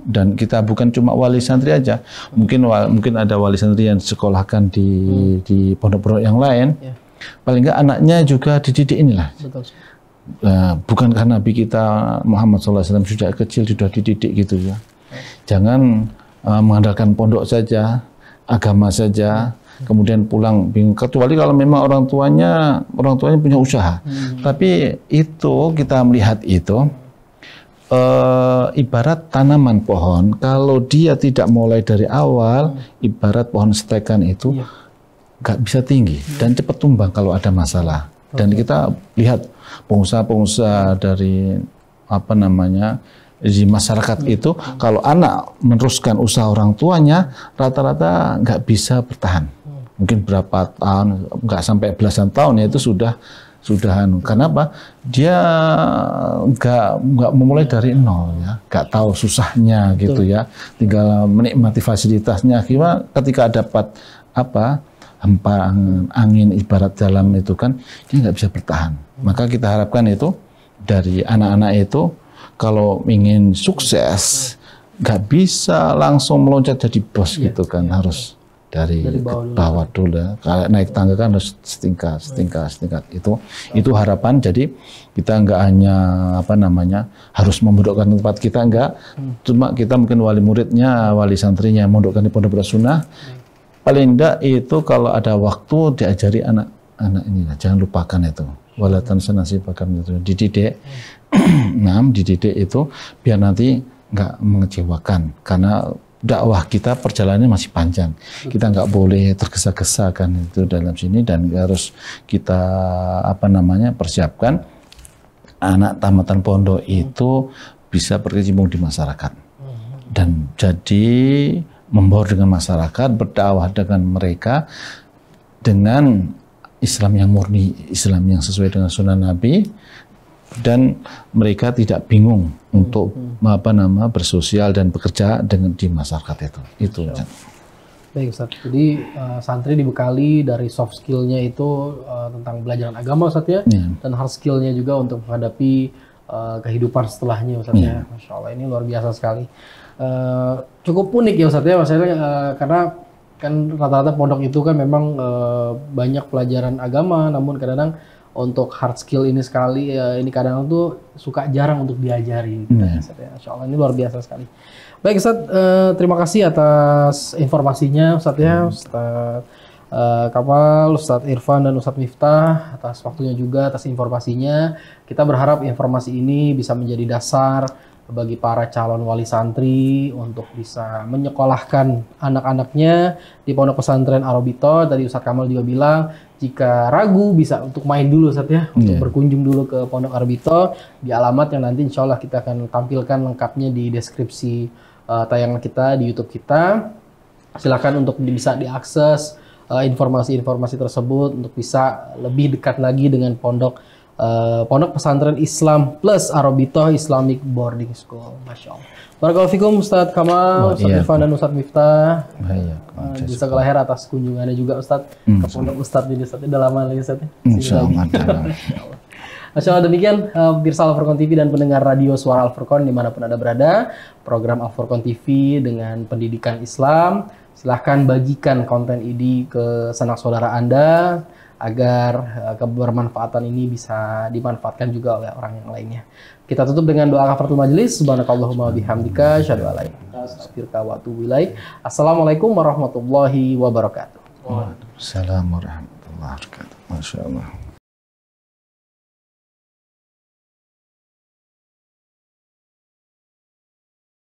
dan kita bukan cuma wali santri aja, mungkin ada wali santri yang disekolahkan di pondok-pondok yang lain, paling nggak anaknya juga dididik inilah. Bukan karena Nabi kita Muhammad SAW sudah kecil sudah dididik gitu ya. Jangan mengandalkan pondok saja, agama saja, kemudian pulang bingung. Kecuali kalau memang orang tuanya punya usaha. Tapi itu kita melihat itu. Ibarat tanaman pohon, kalau dia tidak mulai dari awal, ibarat pohon stekan itu nggak bisa tinggi dan cepat tumbang kalau ada masalah. Dan kita lihat pengusaha-pengusaha dari di masyarakat itu, kalau anak meneruskan usaha orang tuanya, rata-rata nggak bisa bertahan. Mungkin berapa tahun, nggak sampai belasan tahun ya itu sudah kenapa dia nggak memulai dari nol ya, nggak tahu susahnya gitu ya, tinggal menikmati fasilitasnya. Ketika dapat hempaan angin ibarat dalam itu kan dia nggak bisa bertahan. Maka kita harapkan itu dari anak-anak itu kalau ingin sukses nggak bisa langsung meloncat jadi bos gitu kan, harus dari bawah dulu ya. Kalau naik tangga kan harus setingkat. Itu harapan. Jadi kita nggak hanya harus memondokkan tempat kita, enggak. Cuma kita mungkin wali muridnya, wali santrinya mondokkan di pondok sunnah. Paling enggak itu kalau ada waktu diajari anak-anak ini, jangan lupakan itu. Walatan senasi bahkan itu dididik. Dididik itu biar nanti nggak mengecewakan, karena dakwah kita perjalanannya masih panjang. Kita nggak boleh tergesa-gesa kan itu dalam sini, dan harus kita persiapkan anak tamatan pondok itu bisa berkecimpung di masyarakat dan jadi membaur dengan masyarakat, berdakwah dengan mereka dengan Islam yang murni, Islam yang sesuai dengan sunnah Nabi, dan mereka tidak bingung untuk bersosial dan bekerja di masyarakat itu. Baik Ustaz, jadi santri dibekali dari soft skillnya itu tentang belajaran agama Ustaz ya, dan hard skillnya juga untuk menghadapi kehidupan setelahnya Ustaz ya. Masya Allah, ini luar biasa sekali. Cukup unik ya Ustaz ya, maksudnya karena kan rata-rata pondok itu kan memang banyak pelajaran agama, namun kadang-kadang untuk hard skill ini sekali ini kadang-kadang tuh suka jarang untuk diajari gitu, Masya Allah, ini luar biasa sekali. Baik Ustaz, terima kasih atas informasinya Ustaz ya, Ustaz Kamal, Ustaz Irfan dan Ustaz Miftah, atas waktunya juga, atas informasinya. Kita berharap informasi ini bisa menjadi dasar bagi para calon wali santri untuk bisa menyekolahkan anak-anaknya di pondok pesantren Arobito. Tadi Ustaz Kamal juga bilang, jika ragu bisa untuk main dulu Ustaz ya, untuk berkunjung dulu ke pondok Arobito di alamat yang nanti insya Allah kita akan tampilkan lengkapnya di deskripsi tayangan kita di YouTube kita. Silakan untuk bisa diakses informasi-informasi tersebut untuk bisa lebih dekat lagi dengan pondok pesantren Islam plus Arobito Islamic Boarding School. Masya Allah. Barakallahu fikum Ustaz Kamal, Ustaz Irfan dan Ustaz Miftah. Bisa kelahir atas kunjungannya juga Ustaz ke pondok Ustaz ini Ustaz. Udah lama lagi Ustaz. Insya Allah. Masya Allah, demikian pemirsa Al-Furqan TV dan pendengar radio Suara Al-Furqan dimanapun Anda berada. Program Al-Furqan TV dengan pendidikan Islam. Silahkan bagikan konten ini ke sanak saudara Anda agar kebermanfaatan ini bisa dimanfaatkan juga oleh orang yang lainnya. Kita tutup dengan doa kafaratul majelis. Subhanakallahumma bihamdika asyhadu an la ilaha illa anta astaghfiruka wa atubu ilaik. Assalamualaikum warahmatullahi wabarakatuh. Waalaikumsalam warahmatullahi wabarakatuh. Masya Allah.